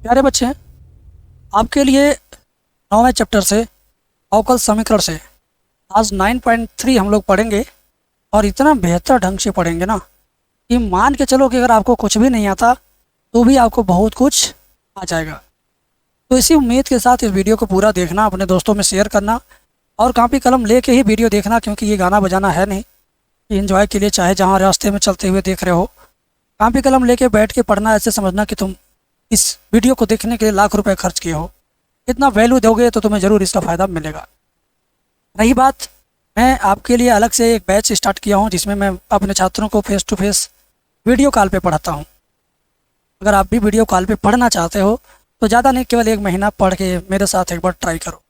प्यारे बच्चे, आपके लिए 9वें चैप्टर से अवकल समीकरण से आज 9.3 हम लोग पढ़ेंगे। और इतना बेहतर ढंग से पढ़ेंगे ना कि मान के चलो कि अगर आपको कुछ भी नहीं आता तो भी आपको बहुत कुछ आ जाएगा। तो इसी उम्मीद के साथ इस वीडियो को पूरा देखना, अपने दोस्तों में शेयर करना और कॉपी कलम लेके ही वीडियो देखना, क्योंकि ये गाना बजाना है नहीं, ये एंजॉय के लिए, चाहे जहाँ रास्ते में चलते हुए देख रहे हो। कॉपी कलम लेके बैठ के पढ़ना, ऐसे समझना कि तुम इस वीडियो को देखने के लिए लाख रुपए खर्च किए हो। इतना वैल्यू दोगे तो तुम्हें ज़रूर इसका फ़ायदा मिलेगा। रही बात, मैं आपके लिए अलग से एक बैच स्टार्ट किया हूँ जिसमें मैं अपने छात्रों को face to face video call पे पढ़ाता हूँ। अगर आप भी वीडियो कॉल पे पढ़ना चाहते हो तो ज़्यादा नहीं, केवल 1 महीना पढ़ के मेरे साथ एक बार ट्राई करो।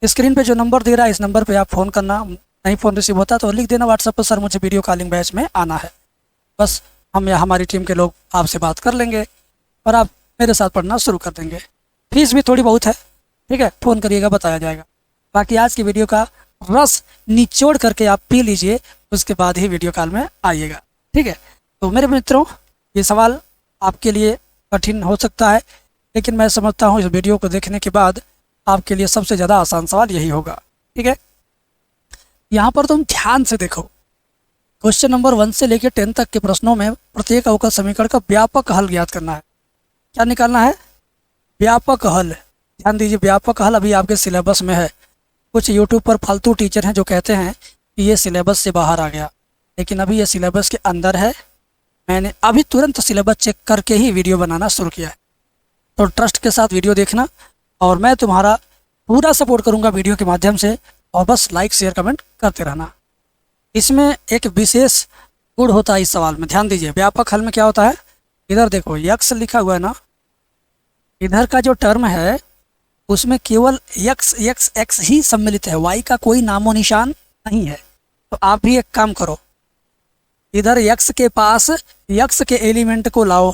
स्क्रीन पे जो नंबर दे रहा है इस नंबर पे आप फ़ोन करना, नहीं फ़ोन रिसीव होता तो लिख देना व्हाट्सएप पर, सर मुझे वीडियो कॉलिंग बैच में आना है। बस हम या हमारी टीम के लोग आपसे बात कर लेंगे और आप मेरे साथ पढ़ना शुरू कर देंगे। फीस भी थोड़ी बहुत है, ठीक है, फ़ोन करिएगा, बताया जाएगा। बाकी आज की वीडियो का रस निचोड़ करके आप पी लीजिए, उसके बाद ही वीडियो कॉल में आइएगा, ठीक है। तो मेरे मित्रों, ये सवाल आपके लिए कठिन हो सकता है, लेकिन मैं समझता हूँ इस वीडियो को देखने के बाद आपके लिए सबसे ज़्यादा आसान सवाल यही होगा, ठीक है। यहाँ पर तुम ध्यान से देखो, क्वेश्चन नंबर 1 से लेकर 10 तक के प्रश्नों में प्रत्येक अवकल समीकरण का व्यापक हल ज्ञात करना है। क्या निकालना है? व्यापक हल। ध्यान दीजिए, व्यापक हल अभी आपके सिलेबस में है। कुछ यूट्यूब पर फालतू टीचर हैं जो कहते हैं कि ये सिलेबस से बाहर आ गया, लेकिन अभी ये सिलेबस के अंदर है। मैंने अभी तुरंत सिलेबस चेक करके ही वीडियो बनाना शुरू किया है। तो ट्रस्ट के साथ वीडियो देखना और मैं तुम्हारा पूरा सपोर्ट करूँगा वीडियो के माध्यम से, और बस लाइक शेयर कमेंट करते रहना। इसमें एक विशेष गुण होता है इस सवाल में, ध्यान दीजिए। व्यापक हल में क्या होता है, इधर देखो यक्स लिखा हुआ है ना, इधर का जो टर्म है उसमें केवल यक्स यक्स एक्स ही सम्मिलित है, वाई का कोई नामो निशान नहीं है। तो आप भी एक काम करो, इधर यक्स के पास यक्स के एलिमेंट को लाओ।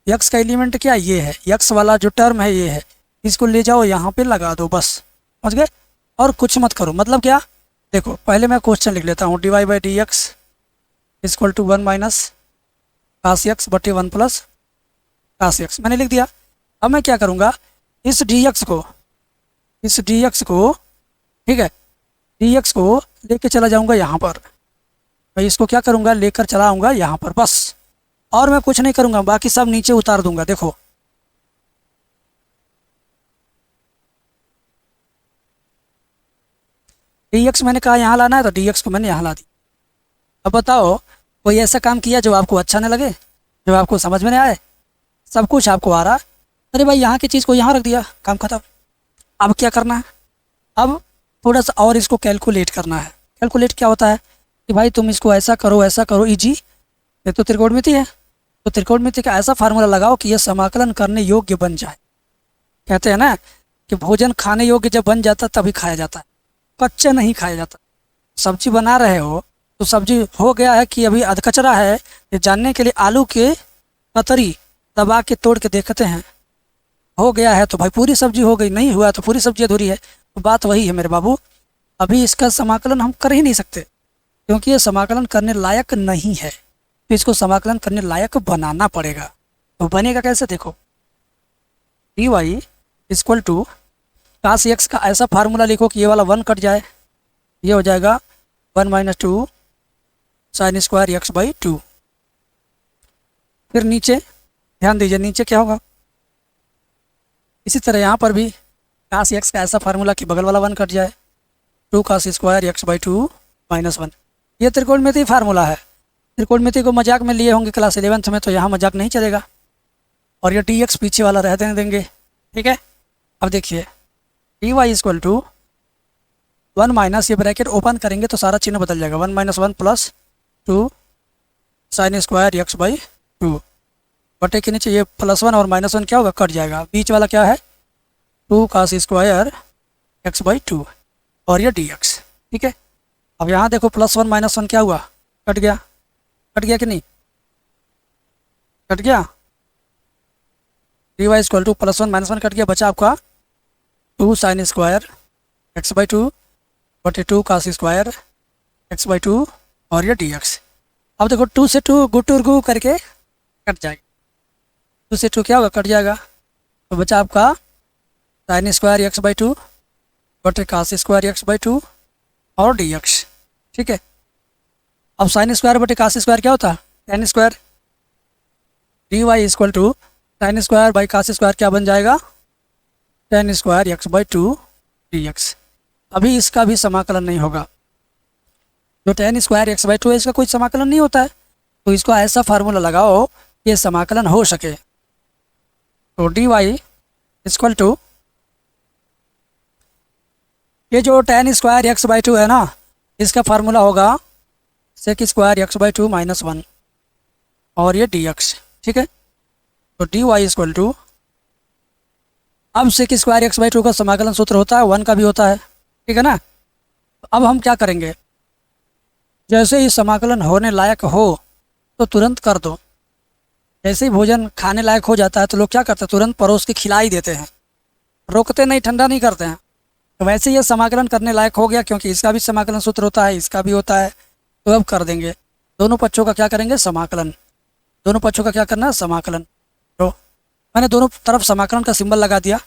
यक्स का एलिमेंट क्या, ये है, यक्स वाला जो टर्म है ये है, इसको ले जाओ यहाँ पे लगा दो, बस समझ गए। और कुछ मत करो। मतलब क्या, देखो पहले मैं क्वेश्चन लिख लेता हूँ। dy by D x equal to 1 minus cos X बटे 1 प्लस कास एक्स, मैंने लिख दिया। अब मैं क्या करूँगा, इस dx को, ठीक है, dx को लेके चला जाऊँगा यहाँ पर। मैं इसको क्या करूँगा, लेकर चला आऊँगा यहाँ पर, बस। और मैं कुछ नहीं करूँगा, बाकी सब नीचे उतार दूंगा। देखो dx मैंने कहा यहाँ लाना है, तो dx को मैंने यहाँ ला दी। अब बताओ, कोई ऐसा काम किया जो आपको अच्छा न लगे, जो आपको समझ में नहीं आए? सब कुछ आपको आ रहा, अरे भाई यहाँ की चीज़ को यहाँ रख दिया, काम खत्म। अब क्या करना है, अब थोड़ा सा और इसको कैलकुलेट करना है। कैलकुलेट क्या होता है कि भाई तुम इसको ऐसा करो इजी। ये तो त्रिकोणमिति है, तो त्रिकोणमिति का ऐसा फार्मूला लगाओ कि यह समाकलन करने योग्य बन जाए। कहते हैं ना कि भोजन खाने योग्य जब बन जाता तभी खाया जाता है, कच्चा नहीं खाया जाता। सब्जी बना रहे हो तो सब्जी हो गया है कि अभी अधकचरा है, ये जानने के लिए आलू के कतरी दबा के तोड़ के देखते हैं, हो गया है तो भाई पूरी सब्जी हो गई, नहीं हुआ तो पूरी सब्जी अधूरी है। तो बात वही है मेरे बाबू, अभी इसका समाकलन हम कर ही नहीं सकते क्योंकि ये समाकलन करने लायक नहीं है। तो इसको समाकलन करने लायक बनाना पड़ेगा। तो बनेगा कैसे, देखो D Y equal to cos X का ऐसा फार्मूला लिखो कि ये वाला 1 कट जाए, ये हो जाएगा 1 minus 2 sine square x by 2। फिर नीचे ध्यान दीजिए, नीचे क्या होगा, इसी तरह यहाँ पर भी कास एक्स का ऐसा फार्मूला कि बगल वाला 1 कट जाए, 2 cos square x by 2 minus 1। ये त्रिकोणमिति फार्मूला है। त्रिकोणमिति को मजाक में लिए होंगे क्लास 11th में, तो यहाँ मजाक नहीं चलेगा। और ये डी एक्स पीछे वाला रहने देंगे, ठीक है। अब देखिए d Y equal to 1 minus, ये ब्रैकेट ओपन करेंगे तो सारा चिन्ह बदल जाएगा, 1 minus 1 plus 2 sine square x by 2 बटे के नीचे ये +1 और -1 क्या होगा, कट जाएगा। बीच वाला क्या है, 2 कास स्क्वायर एक्स बाई 2 और ये डी एक्स, ठीक है। अब यहाँ देखो +1 -1 क्या हुआ, कट गया। कट गया कि नहीं, कट गया। D Y equal to +1 -1 cut गया, बचा आपका 2 साइन स्क्वायर एक्स बाई 2 बटे 2 कास स्क्वायर एक्स बाई 2 और ये डी एक्स। अब देखो 2 से 2 गुटुर गु करके कट जाएगा। 2 से 2 क्या होगा, कट जाएगा। तो बचा आपका साइन स्क्वायर एक्स बाई 2 बटे कास स्क्वायर एक्स बाई 2 और डी एक्स। ठीक है, अब साइन स्क्वायर बटे कास स्क्वायर क्या होता है, tan square. D Y equal to sine square by cos square क्या बन जाएगा, tan square x by 2 d x. अभी इसका भी समाकलन नहीं होगा, जो टेन स्क्वायर एक्स बाई 2 है इसका कोई समाकलन नहीं होता है। तो इसको ऐसा फार्मूला लगाओ ये समाकलन हो सके। तो डी वाई इक्वल टू ये जो टेन स्क्वायर एक्स बाई 2 है ना, इसका फार्मूला होगा sec square x by 2 minus 1 और ये डी एक्स। ठीक है, तो डी वाई इक्वल टू, अब सेक स्क्वायर एक्स बाई 2 का समाकलन सूत्र होता है 1 का भी होता है। ठीक है ना, अब हम क्या करेंगे, जैसे ही समाकलन होने लायक हो तो तुरंत कर दो। जैसे ही भोजन खाने लायक हो जाता है तो लोग क्या करते हैं, तुरंत परोस के खिला ही देते हैं, रोकते नहीं, ठंडा नहीं करते हैं। तो वैसे ये समाकलन करने लायक हो गया, क्योंकि इसका भी समाकलन सूत्र होता है, इसका भी होता है। तो अब कर देंगे, दोनों पक्षों का क्या करेंगे, समाकलन। दोनों पक्षों का क्या करना है, समाकलन। तो मैंने दोनों तरफ समाकलन का सिंबल लगा दिया।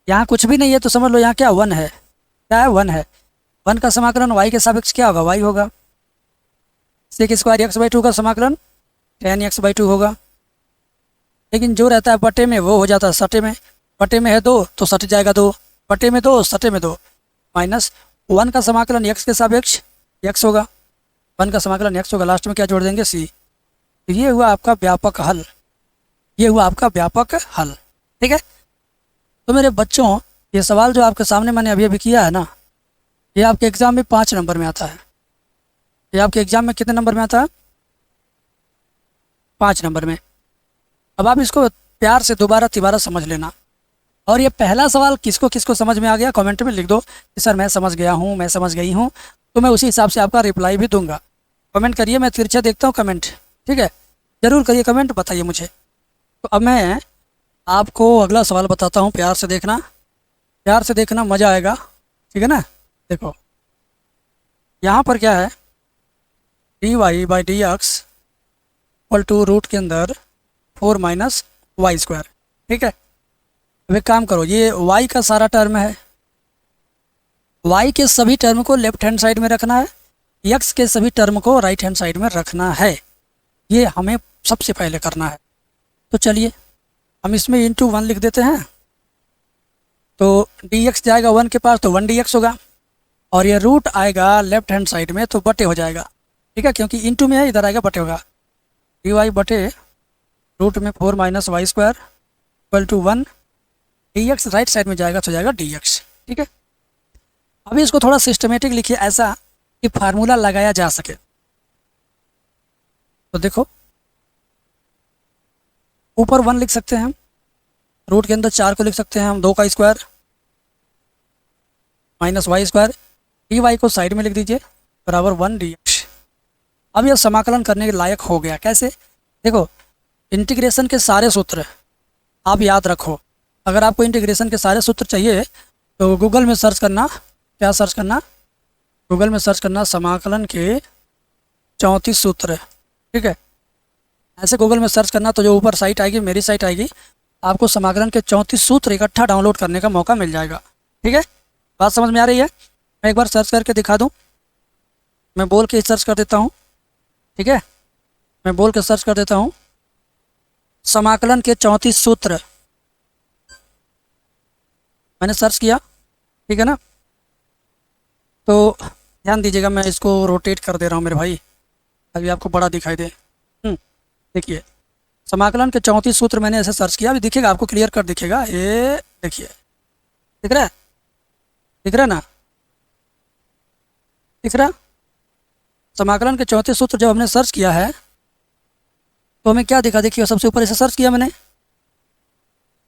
यहाँ कुछ भी नहीं है तो समझ लो यहाँ क्या 1 है, क्या है 1 है। 1 का समाकलन y के सापेक्ष क्या होगा, y होगा। सेक स्क्वायर एक्स बाई 2 का समाकलन टेन एक्स बाई 2 होगा। लेकिन जो रहता है बटे में वो हो जाता है सटे में। बटे में है 2 तो सट जाएगा 2, बटे में 2 सटे में 2। माइनस 1 का समाकलन x के सापेक्ष x होगा, 1 का समाकलन x होगा, लास्ट में क्या जोड़ देंगे, c। तो ये हुआ आपका व्यापक हल, ये हुआ आपका व्यापक हल। ठीक है, तो मेरे बच्चों ये सवाल जो आपके सामने मैंने अभी अभी किया है ना, ये आपके एग्ज़ाम में 5 नंबर में आता है। ये आपके एग्ज़ाम में कितने नंबर में आता है, 5 नंबर में। अब आप इसको प्यार से दोबारा तिबारा समझ लेना। और ये पहला सवाल किसको किसको समझ में आ गया कमेंट में लिख दो कि सर मैं समझ गया हूँ, मैं समझ गई हूँ। तो मैं उसी हिसाब से आपका रिप्लाई भी दूंगा। कमेंट करिए, मैं तिरछा देखता हूँ कमेंट। ठीक है, ज़रूर करिए कमेंट, बताइए मुझे। तो अब मैं आपको अगला सवाल बताता हूँ, प्यार से देखना, प्यार से देखना, मज़ा आएगा। ठीक है ना, देखो यहाँ पर क्या है, d y by D x equal to root के अंदर 4 माइनस वाई स्क्वायर। ठीक है, अब एक काम करो, ये y का सारा टर्म है, y के सभी टर्म को लेफ्ट हैंड साइड में रखना है, x के सभी टर्म को राइट हैंड साइड में रखना है। ये हमें सबसे पहले करना है। तो चलिए हम इसमें इंटू 1 लिख देते हैं। तो dx जाएगा 1 के पास तो 1 dx होगा, और ये रूट आएगा लेफ्ट हैंड साइड में तो बटे हो जाएगा। ठीक है, क्योंकि इंटू में है, इधर आएगा बटे होगा। डी वाई बटे रूट में 4 minus y square equal to 1, d x right side में जाएगा तो जाएगा डी एक्स। ठीक है, अभी इसको थोड़ा सिस्टमेटिक लिखिए ऐसा कि फार्मूला लगाया जा सके। तो देखो ऊपर 1 लिख सकते हैं हम, रूट के अंदर 4 को लिख सकते हैं हम, 2 का square minus y square, d y को साइड में लिख दीजिए बराबर 1 डी एक्स। अब यह समाकलन करने के लायक हो गया। कैसे, देखो इंटीग्रेशन के सारे सूत्र आप याद रखो। अगर आपको इंटीग्रेशन के सारे सूत्र चाहिए तो गूगल में सर्च करना, क्या सर्च करना, गूगल में सर्च करना समाकलन के 34 सूत्र। ठीक है, ऐसे गूगल में सर्च करना तो जो ऊपर साइट आएगी, मेरी साइट आएगी, आपको समाकलन के 34 सूत्र इकट्ठा डाउनलोड करने का मौका मिल जाएगा। ठीक है, बात समझ में आ रही है। मैं एक बार सर्च करके दिखा दूँ, मैं बोल के सर्च कर देता हूँ। ठीक है, मैं बोल के सर्च कर देता हूँ, समाकलन के 34 सूत्र मैंने सर्च किया। ठीक है ना, तो ध्यान दीजिएगा, मैं इसको रोटेट कर दे रहा हूँ मेरे भाई, अभी आपको बड़ा दिखाई दे। देखिए समाकलन के 34 सूत्र मैंने ऐसे सर्च किया, अभी दिखेगा आपको, क्लियर कर दिखेगा। ये देखिए, दिख रहा है, दिख रहा है ना, दिख रहा। समाकलन के 34 सूत्र जब हमने सर्च किया है तो हमें क्या दिखा, देखिए सबसे ऊपर ऐसे सर्च किया मैंने,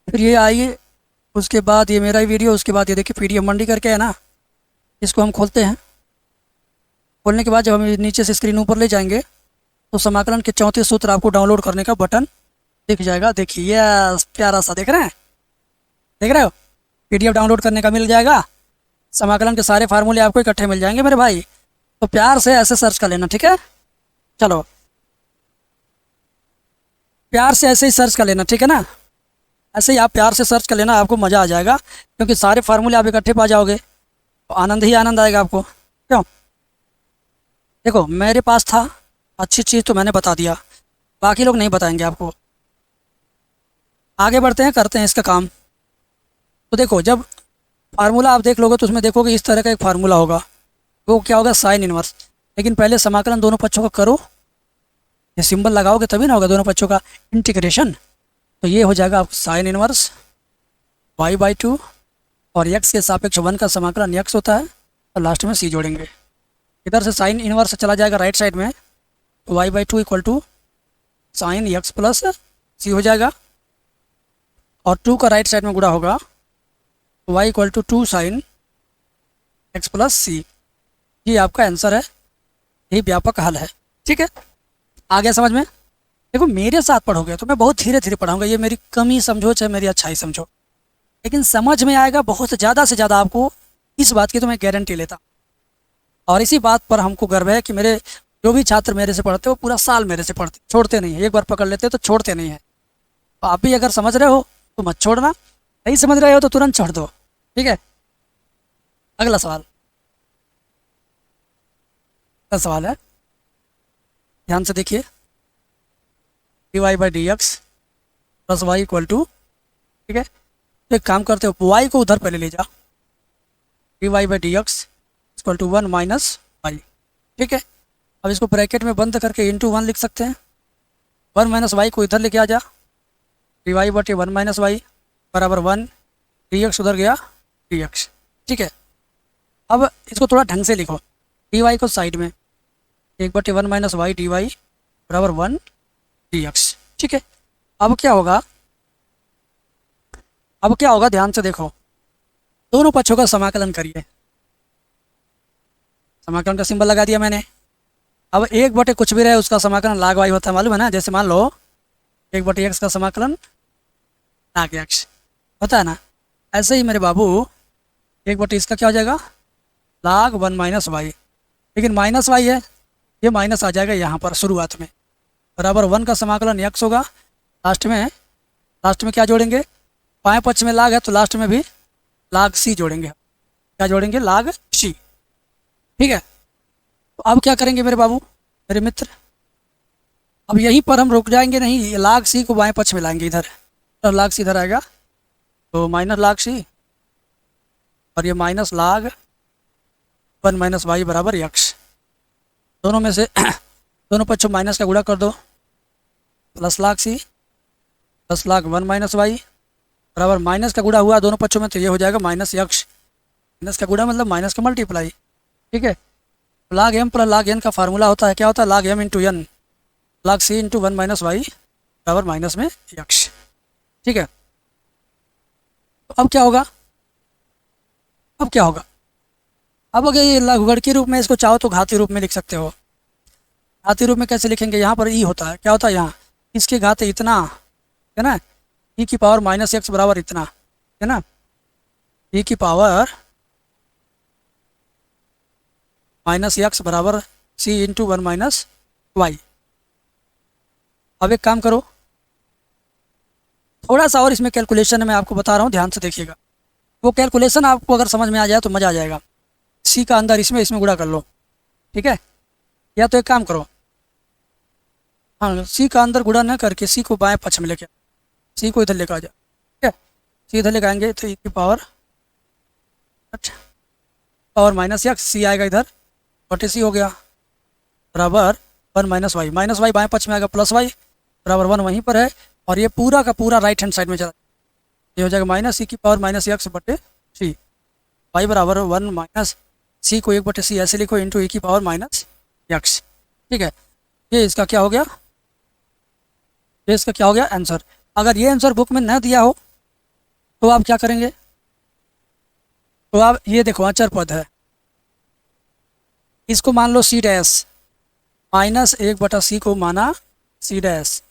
फिर ये आइए, उसके बाद ये मेरा वीडियो, उसके बाद ये देखिए PDF मंडी करके है ना, इसको हम खोलते हैं। खोलने के बाद जब हम नीचे से स्क्रीन ऊपर ले जाएंगे तो समाकलन के 34 सूत्र आपको डाउनलोड करने का बटन दिख जाएगा। देखिए ये प्यारा सा, देख रहे हैं, देख रहे हो, PDF डाउनलोड करने का मिल जाएगा। समाकलन के सारे फार्मूले आपको इकट्ठे मिल जाएंगे मेरे भाई, तो प्यार से ऐसे सर्च कर लेना। ठीक है, चलो प्यार से ऐसे ही सर्च कर लेना, ठीक है ना। ऐसे ही आप प्यार से सर्च कर लेना, आपको मज़ा आ जाएगा, क्योंकि सारे फार्मूले आप इकट्ठे पा जाओगे तो आनंद ही आनंद आएगा आपको। क्यों? देखो मेरे पास था, अच्छी चीज़ तो मैंने बता दिया, बाकी लोग नहीं बताएंगे आपको। आगे बढ़ते हैं, करते हैं इसका काम। तो देखो जब फार्मूला आप देख लोगे तो उसमें देखोगे इस तरह का एक फार्मूला होगा, वो क्या होगा, साइन इनवर्स। लेकिन पहले समाकलन दोनों पक्षों का करो, ये सिंबल लगाओगे तभी ना होगा दोनों पक्षों का इंटीग्रेशन। तो ये हो जाएगा आपको साइन इनवर्स y/2, और x के सापेक्ष 1 का समाकलन x होता है, और लास्ट में c जोड़ेंगे। इधर से साइन इनवर्स चला जाएगा राइट साइड में, तो y/2 equal to sine x plus c हो जाएगा, और 2 का राइट साइड में गुणा होगा, तो y equal to 2 sine x plus C. ये आपका आंसर है, यही व्यापक हल है। ठीक है, आ गया समझ में। देखो मेरे साथ पढ़ोगे तो मैं बहुत धीरे धीरे पढ़ाऊंगा, ये मेरी कमी समझो चाहे मेरी अच्छाई समझो, लेकिन समझ में आएगा बहुत ज़्यादा से ज़्यादा आपको, इस बात की तो मैं गारंटी लेता हूँ। और इसी बात पर हमको गर्व है कि मेरे जो भी छात्र मेरे से पढ़ते हो पूरा साल मेरे से पढ़ते, छोड़ते नहीं है, एक बार पकड़ लेते तो छोड़ते नहीं है। तो आप भी अगर समझ रहे हो तो मत छोड़ना, नहीं समझ रहे हो तो तुरंत छोड़ दो। ठीक है, अगला सवाल, अगला सवाल है, ध्यान से देखिए। dy/dx plus Y equal to, ठीक है, तो एक काम करते हो, y को उधर पहले ले जाओ, dy/dx equal to 1 minus Y. ठीक है, अब इसको ब्रैकेट में बंद करके इंटू 1 लिख सकते हैं। 1 माइनस वाई को इधर लेके आ जा, dy/1 माइनस वाई बराबर 1, dx उधर गया dx। ठीक है, अब इसको थोड़ा ढंग से लिखो, dy को साइड में, 1/1 माइनस वाई dy बराबर 1 dx। ठीक है, अब क्या होगा, अब क्या होगा ध्यान से देखो, दोनों पक्षों का समाकलन करिए। समाकलन का सिंबल लगा दिया मैंने। अब 1/, कुछ भी रहे उसका समाकलन लाग वाई होता है, मालूम है ना। जैसे मान लो 1/x का समाकलन लाग x होता है ना, ऐसे ही मेरे बाबू 1/, इसका क्या हो जाएगा, लाग 1 माइनस वाई। लेकिन माइनस वाई है, ये माइनस आ जाएगा यहाँ पर शुरुआत में, बराबर 1 का समाकलन x होगा। लास्ट में क्या जोड़ेंगे, बाएं पक्ष में लाग है तो लास्ट में भी लाग सी जोड़ेंगे। क्या जोड़ेंगे, लाग सी। ठीक है, तो अब क्या करेंगे मेरे बाबू, मेरे मित्र, अब यहीं पर हम रुक जाएंगे नहीं, लाग सी को बाएं पक्ष में लाएंगे इधर, तो लाग सी इधर आएगा, तो माइनस लाग सी, और ये माइनस लाग 1 माइनस वाई बराबर x। दोनों में से दोनों पक्षों माइनस का गुणा कर दो, प्लस लाग सी प्लस लाग 1 माइनस वाई बराबर माइनस का गुणा हुआ दोनों पक्षों में, तो ये हो जाएगा माइनस x। माइनस का गुणा मतलब माइनस का मल्टीप्लाई। ठीक है, लाग m प्लस लाग n का फार्मूला होता है, क्या होता है, लाग m इंटू एन, लाग सी इंटू 1 माइनस वाई बराबर माइनस में x। ठीक है, तो अब क्या होगा, अब क्या होगा, अब अगर ये लघुगढ़ के रूप में इसको चाहो तो घाती रूप में लिख सकते हो। घाती रूप में कैसे लिखेंगे, यहाँ पर ई होता है, क्या होता है यहाँ, इसके घाते इतना है ना, ई की पावर माइनस एक्स बराबर इतना है ना, ई की पावर माइनस एक्स बराबर सी इंटू 1 माइनस वाई। अब एक काम करो, थोड़ा सा और इसमें कैलकुलेशन मैं आपको बता रहा हूँ, ध्यान से देखिएगा। वो कैलकुलेशन आपको अगर समझ में आ जाए तो मज़ा आ जाएगा। सी का अंदर इसमें गुणा कर लो, ठीक है, या तो एक काम करो, हाँ, सी का अंदर गुणा न करके सी को बाएं पक्ष में लेके, सी को इधर लेकर आ जाओ। ठीक है, सी इधर लेकर आएंगे तो ई की पावर माइनस एक्स, सी आएगा इधर, बटे सी हो गया बराबर 1 माइनस वाई, माइनस वाई बाएं पक्ष में आएगा प्लस वाई बराबर 1 वहीं पर है, और ये पूरा का पूरा राइट हैंड साइड में चला, ये हो जाएगा माइनस सी की पावर माइनस एक्स बटे सी, वाई बराबर 1 माइनस सी को 1/c ऐसे लिखो इंटू ई की पावर माइनस एक्स। ठीक है, ये इसका क्या हो गया, ये इसका क्या हो गया आंसर। अगर ये आंसर बुक में न दिया हो तो आप क्या करेंगे, तो आप ये देखो अचर पद है, इसको मान लो सी डैश, माइनस 1/c को माना सी डैश,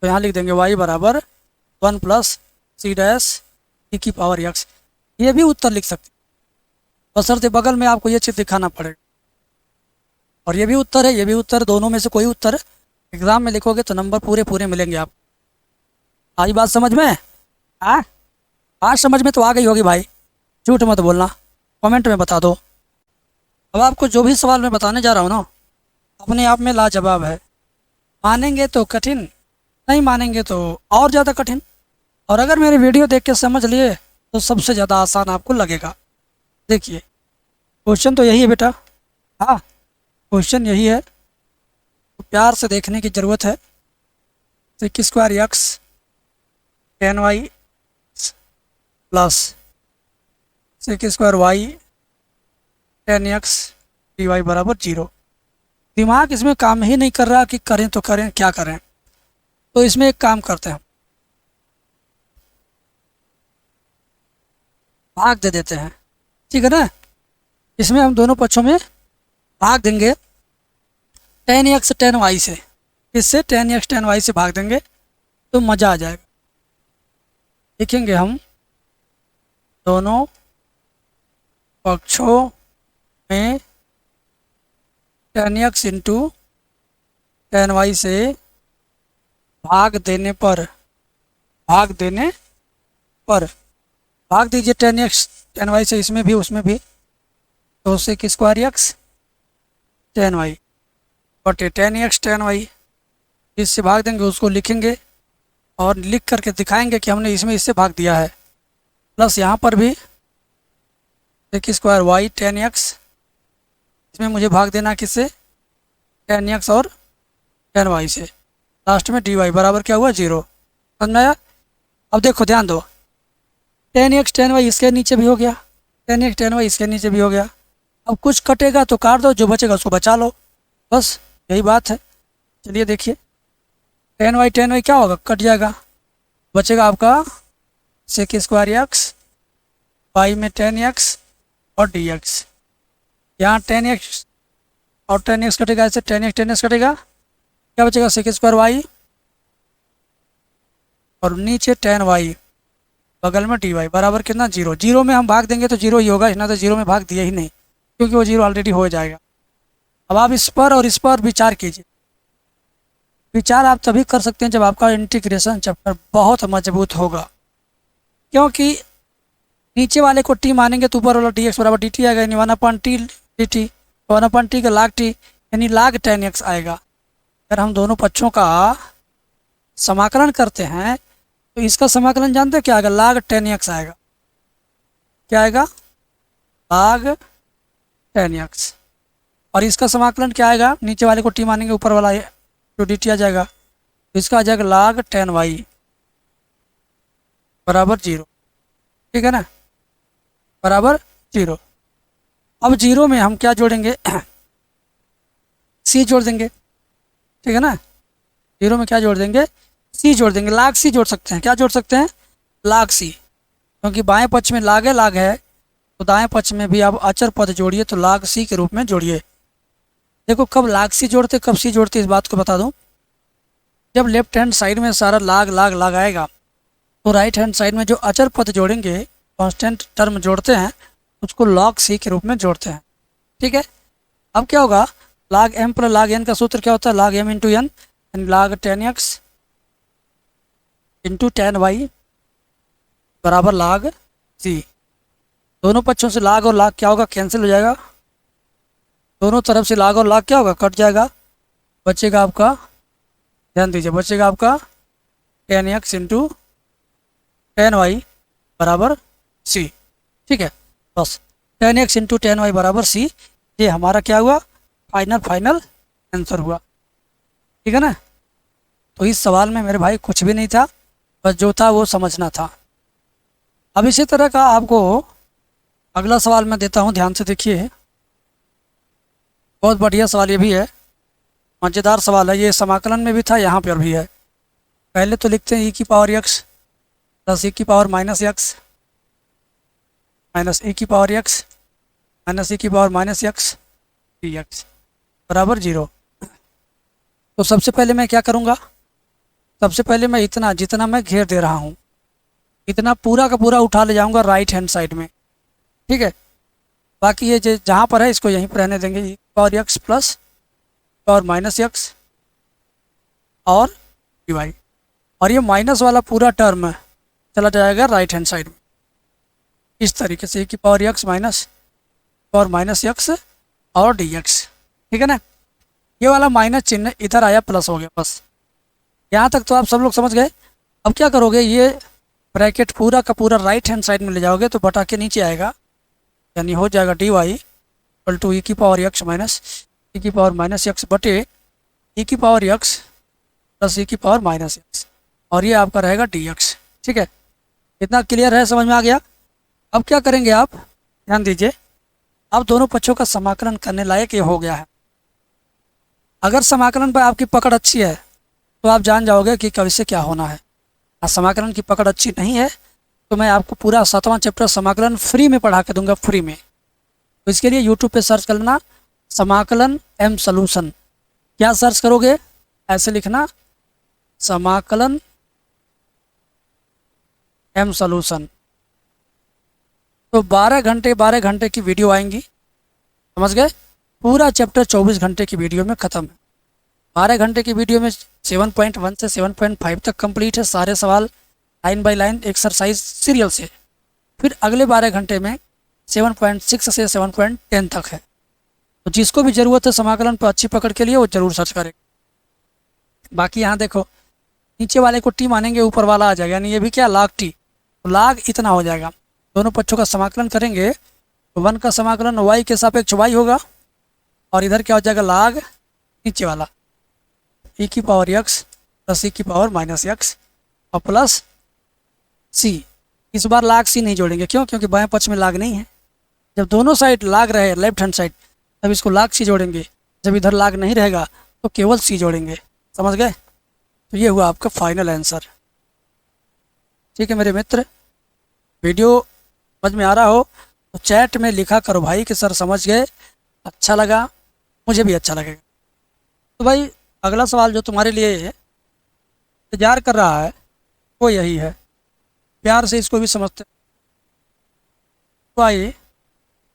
तो यहाँ लिख देंगे y बराबर 1 प्लस सी डैश ई की पावर एक्स। ये भी उत्तर लिख सकते, बशर्ते बगल में आपको ये चीज़ दिखाना पड़ेगा। और ये भी उत्तर है, ये भी उत्तर, दोनों में से कोई उत्तर एग्जाम में लिखोगे तो नंबर पूरे पूरे मिलेंगे आप। आई बात समझ में? हाँ, आज समझ में तो आ गई होगी भाई, झूठ मत बोलना, कमेंट में बता दो। अब आपको जो भी सवाल मैं बताने जा रहा हूँ ना, अपने आप में लाजवाब है। मानेंगे तो कठिन, नहीं मानेंगे तो और ज़्यादा कठिन। और अगर मेरी वीडियो देख के समझ लिए तो सबसे ज़्यादा आसान आपको लगेगा। देखिए, क्वेश्चन तो यही है बेटा। हाँ, क्वेश्चन यही है, तो प्यार से देखने की ज़रूरत है। Sec square x tan y plus sec square y tan x d y बराबर 0। दिमाग इसमें काम ही नहीं कर रहा कि करें तो करें, क्या करें। तो इसमें एक काम करते हैं, भाग दे देते हैं, ठीक है ना। इसमें हम दोनों पक्षों में भाग देंगे टेन एक्स टेन वाई से। इससे टेन एक्स टेन वाई से भाग देंगे तो मज़ा आ जाएगा। लिखेंगे हम दोनों पक्षों में tan x into tan y से भाग देने पर, भाग देने पर, भाग दीजिए टेन एक्स टेन वाई से, इसमें भी उसमें भी। तो sec square x tan y बटे टेन एक्स टेन वाई, इससे भाग देंगे उसको लिखेंगे और लिख करके दिखाएंगे कि हमने इसमें इससे भाग दिया है। प्लस यहाँ पर भी sec square y tan x, इसमें मुझे भाग देना किससे, टेन एक्स और टेन वाई से। लास्ट में डी वाई बराबर क्या हुआ, 0। समझ में आया? अब देखो ध्यान दो, टेन एक्स टेन वाई इसके नीचे भी हो गया, टेन एक्स टेन वाई इसके नीचे भी हो गया। अब कुछ कटेगा तो काट दो, जो बचेगा उसको बचा लो, बस यही बात है। चलिए देखिए, टेन वाई क्या होगा, कट जाएगा, बचेगा आपका सेक स्क्वायर एक्स वाई में टेन एक्स और डी एक्स। यहाँ टेन एक्स और टेन एक्स कटेगा, ऐसे टेन एक्स कटेगा, क्या बचेगा, सेक स्क्वायर वाई और नीचे टेन वाई, बगल में डी वाई बराबर कितना, 0। 0 में हम भाग देंगे तो 0 ही होगा, इसने तो 0 में भाग दिया ही नहीं, क्योंकि वो 0 ऑलरेडी हो जाएगा। अब आप इस पर और इस पर विचार कीजिए। विचार आप तभी कर सकते हैं जब आपका इंटीग्रेशन चैप्टर बहुत मजबूत होगा, क्योंकि नीचे वाले को टी मानेंगे तो ऊपर वाला डी एक्स बराबर डी टी आएगा, यानी 1/t डी टी, 1/t का लाग टी यानी लाग टेन एक्स आएगा। अगर हम दोनों पक्षों का समाकलन करते हैं तो इसका समाकलन जानते हैं क्या आएगा, लाग टेन एक्स आएगा। क्या आएगा, लाग टेन एक्स। और इसका समाकलन क्या आएगा, नीचे वाले को टी मानेंगे, ऊपर वाला जो डी टी आ जाएगा, तो इसका आ जाएगा लाग टेन वाई बराबर 0। ठीक है ना, बराबर 0। अब 0 में हम क्या जोड़ेंगे, सी जोड़ देंगे, ठीक है ना। 0 में क्या जोड़ देंगे, सी जोड़ देंगे, लाग सी जोड़ सकते हैं। क्या जोड़ सकते हैं, लाग सी, क्योंकि बाएं पक्ष में लाग है तो दाएं पक्ष में भी आप अचर पद जोड़िए तो लाग सी के रूप में जोड़िए। देखो कब लाग सी जोड़ते कब सी जोड़ते इस बात को बता दूं, जब लेफ्ट हैंड साइड में सारा लाग लाग लाग आएगा तो राइट हैंड साइड में जो अचर पद जोड़ेंगे, कांस्टेंट टर्म जोड़ते हैं, उसको लॉग सी के रूप में जोड़ते हैं। ठीक है, अब क्या होगा, लाग एम प्लस लाग एन का सूत्र क्या होता है, log m into n, log tan x into tan y बराबर लाग सी। दोनों पक्षों से लाग और लाग क्या होगा, कैंसिल हो जाएगा, दोनों तरफ से लाग और लाग क्या होगा, कट जाएगा, बचेगा आपका, ध्यान दीजिए, बचेगा आपका tan x into tan y बराबर सी। ठीक है, बस tan x into tan y बराबर सी, ये हमारा क्या हुआ, फाइनल आंसर हुआ। ठीक है ना। तो इस सवाल में मेरे भाई कुछ भी नहीं था, बस जो था वो समझना था। अब इसी तरह का आपको अगला सवाल मैं देता हूँ, ध्यान से देखिए, बहुत बढ़िया सवाल ये भी है, मज़ेदार सवाल है, ये समाकलन में भी था, यहाँ पर भी है। पहले तो लिखते हैं ई की पावर एक्स प्लस ई की power minus x minus e की पावर एक्स माइनस ई की power minus x D x बराबर 0। तो सबसे पहले मैं क्या करूँगा, सबसे पहले मैं इतना जितना मैं घेर दे रहा हूँ इतना पूरा का पूरा उठा ले जाऊँगा राइट हैंड साइड में। ठीक है, बाकी ये जहाँ पर है इसको यहीं पर रहने देंगे, e power x plus power minus x और डी वाई। और ये माइनस वाला पूरा टर्म चला जाएगा राइट हैंड साइड में, इस तरीके से की power x minus power minus x और डी एक्स। ठीक है ना, ये वाला माइनस चिन्ह इधर आया प्लस हो गया। बस यहाँ तक तो आप सब लोग समझ गए। अब क्या करोगे, ये ब्रैकेट पूरा का पूरा राइट हैंड साइड में ले जाओगे तो बटा के नीचे आएगा, यानी हो जाएगा डी वाई इक्वल टू ई की पावर एक्स माइनस ई की पावर माइनस एक्स बटे ई की पावर एक्स प्लस ई की पावर माइनस एक्स, और ये आपका रहेगा डी एक्स। ठीक है, इतना क्लियर है, समझ में आ गया। अब क्या करेंगे आप, ध्यान दीजिए, अब दोनों पक्षों का समाकलन करने लायक ये हो गया है। अगर समाकलन पर आपकी पकड़ अच्छी है तो आप जान जाओगे कि कब से क्या होना है। और समाकलन की पकड़ अच्छी नहीं है तो मैं आपको पूरा 7वां चैप्टर समाकलन फ्री में पढ़ा के दूंगा, फ्री में। तो इसके लिए यूट्यूब पे सर्च कर लेना समाकलन एम सॉल्यूशन। क्या सर्च करोगे, ऐसे लिखना समाकलन एम सॉल्यूशन। तो 12 घंटे की वीडियो आएंगी, समझ गए। पूरा चैप्टर 24 घंटे की वीडियो में ख़त्म है। 12 घंटे की वीडियो में 7.1 से 7.5 तक कंप्लीट है सारे सवाल, line by line exercise serial से। फिर अगले 12 घंटे में 7.6 से 7.10 तक है। तो जिसको भी ज़रूरत है समाकलन पर अच्छी पकड़ के लिए वो ज़रूर सर्च करें। बाकी यहाँ देखो, नीचे वाले को टी मानेंगे, ऊपर वाला आ जाएगा, यानी ये भी क्या लाग टी, तो लाग इतना हो जाएगा। दोनों पक्षों का समाकलन करेंगे तो 1 का समाकलन y के सापेक्ष y होगा, और इधर क्या हो जाएगा लाग नीचे वाला e की पावर x प्लस e की पावर माइनस एक्स और प्लस c। इस बार लाग c नहीं जोड़ेंगे, क्यों, क्योंकि बाएं पक्ष में लाग नहीं है। जब दोनों साइड लाग रहे लेफ्ट हैंड साइड तब इसको लाग c जोड़ेंगे, जब इधर लाग नहीं रहेगा तो केवल c जोड़ेंगे। समझ गए। तो ये हुआ आपका फाइनल आंसर। ठीक है मेरे मित्र, वीडियो समझ में आ रहा हो तो चैट में लिखा करो भाई कि सर समझ गए, अच्छा लगा, मुझे भी अच्छा लगेगा। तो भाई अगला सवाल जो तुम्हारे लिए इंतजार कर रहा है वो यही है, प्यार से इसको भी समझते। Y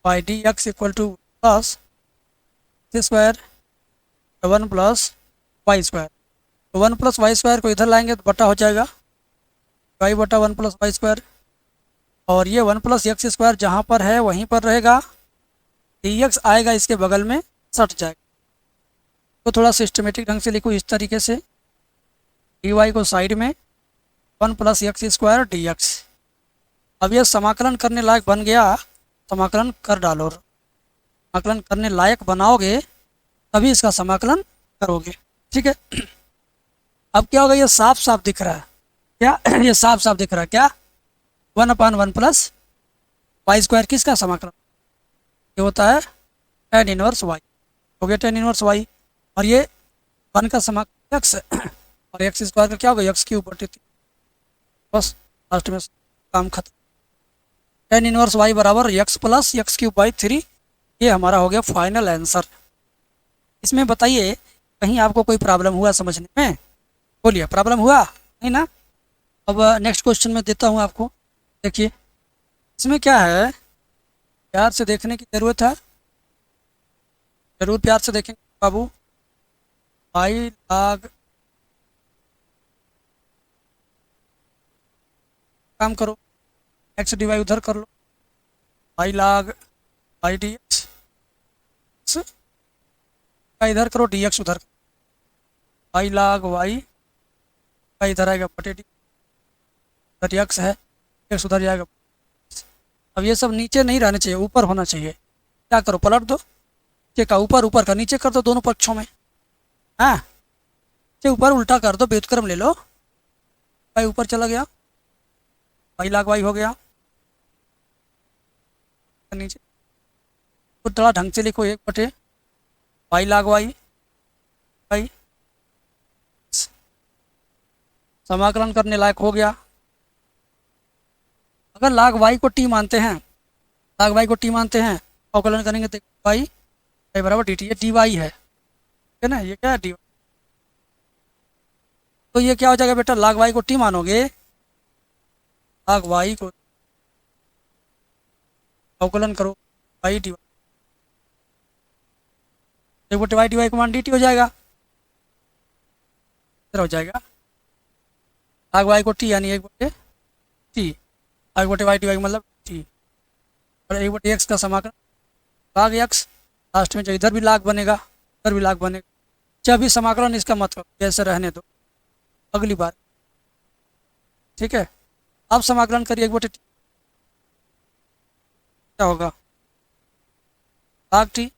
y d x equal to plus square 1 plus y square. तो 1 प्लस वाई स्क्वायर को इधर लाएंगे तो बटा हो जाएगा वाई बटा 1 प्लस वाई स्क्वायर, और ये 1 प्लस एक्स स्क्वायर जहाँ पर है वहीं पर रहेगा, डी एक्स आएगा इसके बगल में सट जाएगा। तो थोड़ा सिस्टमेटिक ढंग से लिखो इस तरीके से, डी वाई को साइड में 1 plus x square D x. अब ये समाकलन करने लायक बन गया, समाकलन कर डालो। समाकलन करने लायक बनाओगे तभी इसका समाकलन करोगे। ठीक है, अब क्या होगा, ये साफ साफ दिख रहा है क्या ये साफ साफ दिख रहा है क्या, 1/1 प्लस वाई स्क्वायर किसका समाकलन, ये होता है tan इनवर्स वाई। हो गया tan इनवर्स वाई, और ये 1 का समाकलन एक्स और एक्स स्क्वायर का क्या होगा एक्स क्यूब बटे 3। बस लास्ट में काम खत्म। tan इनवर्स वाई बराबर x plus x cube by 3, ये हमारा हो गया फाइनल आंसर। इसमें बताइए कहीं आपको कोई प्रॉब्लम हुआ समझने में, बोलिए प्रॉब्लम हुआ नहीं ना। अब नेक्स्ट क्वेश्चन में देता हूँ आपको, देखिए इसमें क्या है, प्यार से देखने की ज़रूरत है, जरूर प्यार से देखेंगे बाबू। आई लाग काम करो, एक्स डी वाई उधर कर लो, आई लाग आई डी एक्स इधर करो, डी एक्स उधर, आई लाग वाई इधर आएगा बटे डी, इधर एक्स है, एक्स उधर जाएगा। अब ये सब नीचे नहीं रहने चाहिए, ऊपर होना चाहिए। क्या करो, पलट दो, नीचे का ऊपर, ऊपर का नीचे कर दो दोनों पक्षों में। हाँ, नीचे ऊपर उल्टा कर दो, व्युत्क्रम ले लो, वाई ऊपर चला गया, वाई लाग वाई हो गया नीचे। तो थोड़ा ढंग से लिखो, 1 बटे वाई लाग वाई वाई, समाकलन करने लायक हो गया। अगर लाग वाई को टी मानते हैं, लाग वाई को टी मानते हैं, अवकलन करेंगे तो वाई वाई बराबर डी टी, ये डी वाई है, ठीक है ना, ये क्या है डी वाई। तो ये क्या हो जाएगा बेटा, लाग वाई को टी मानोगे, लाग वाई को अवकलन करो वाई डी वाई, एक बटे वाई डी वाई को मान डी टी हो जाएगा, इधर हो जाएगा लाग वाई को टी यानी 1/t, लाग बटे वाई डी वाई मतलब टी, और 1/x का समाकलन लाग एक्स, लास्ट में जो इधर भी लाग बनेगा इधर भी लाग बनेगा। जब भी समाकलन इसका मत करो, जैसे रहने दो अगली बार, ठीक है। अब समाकलन करिए 1/t, क्या होगा लाग टी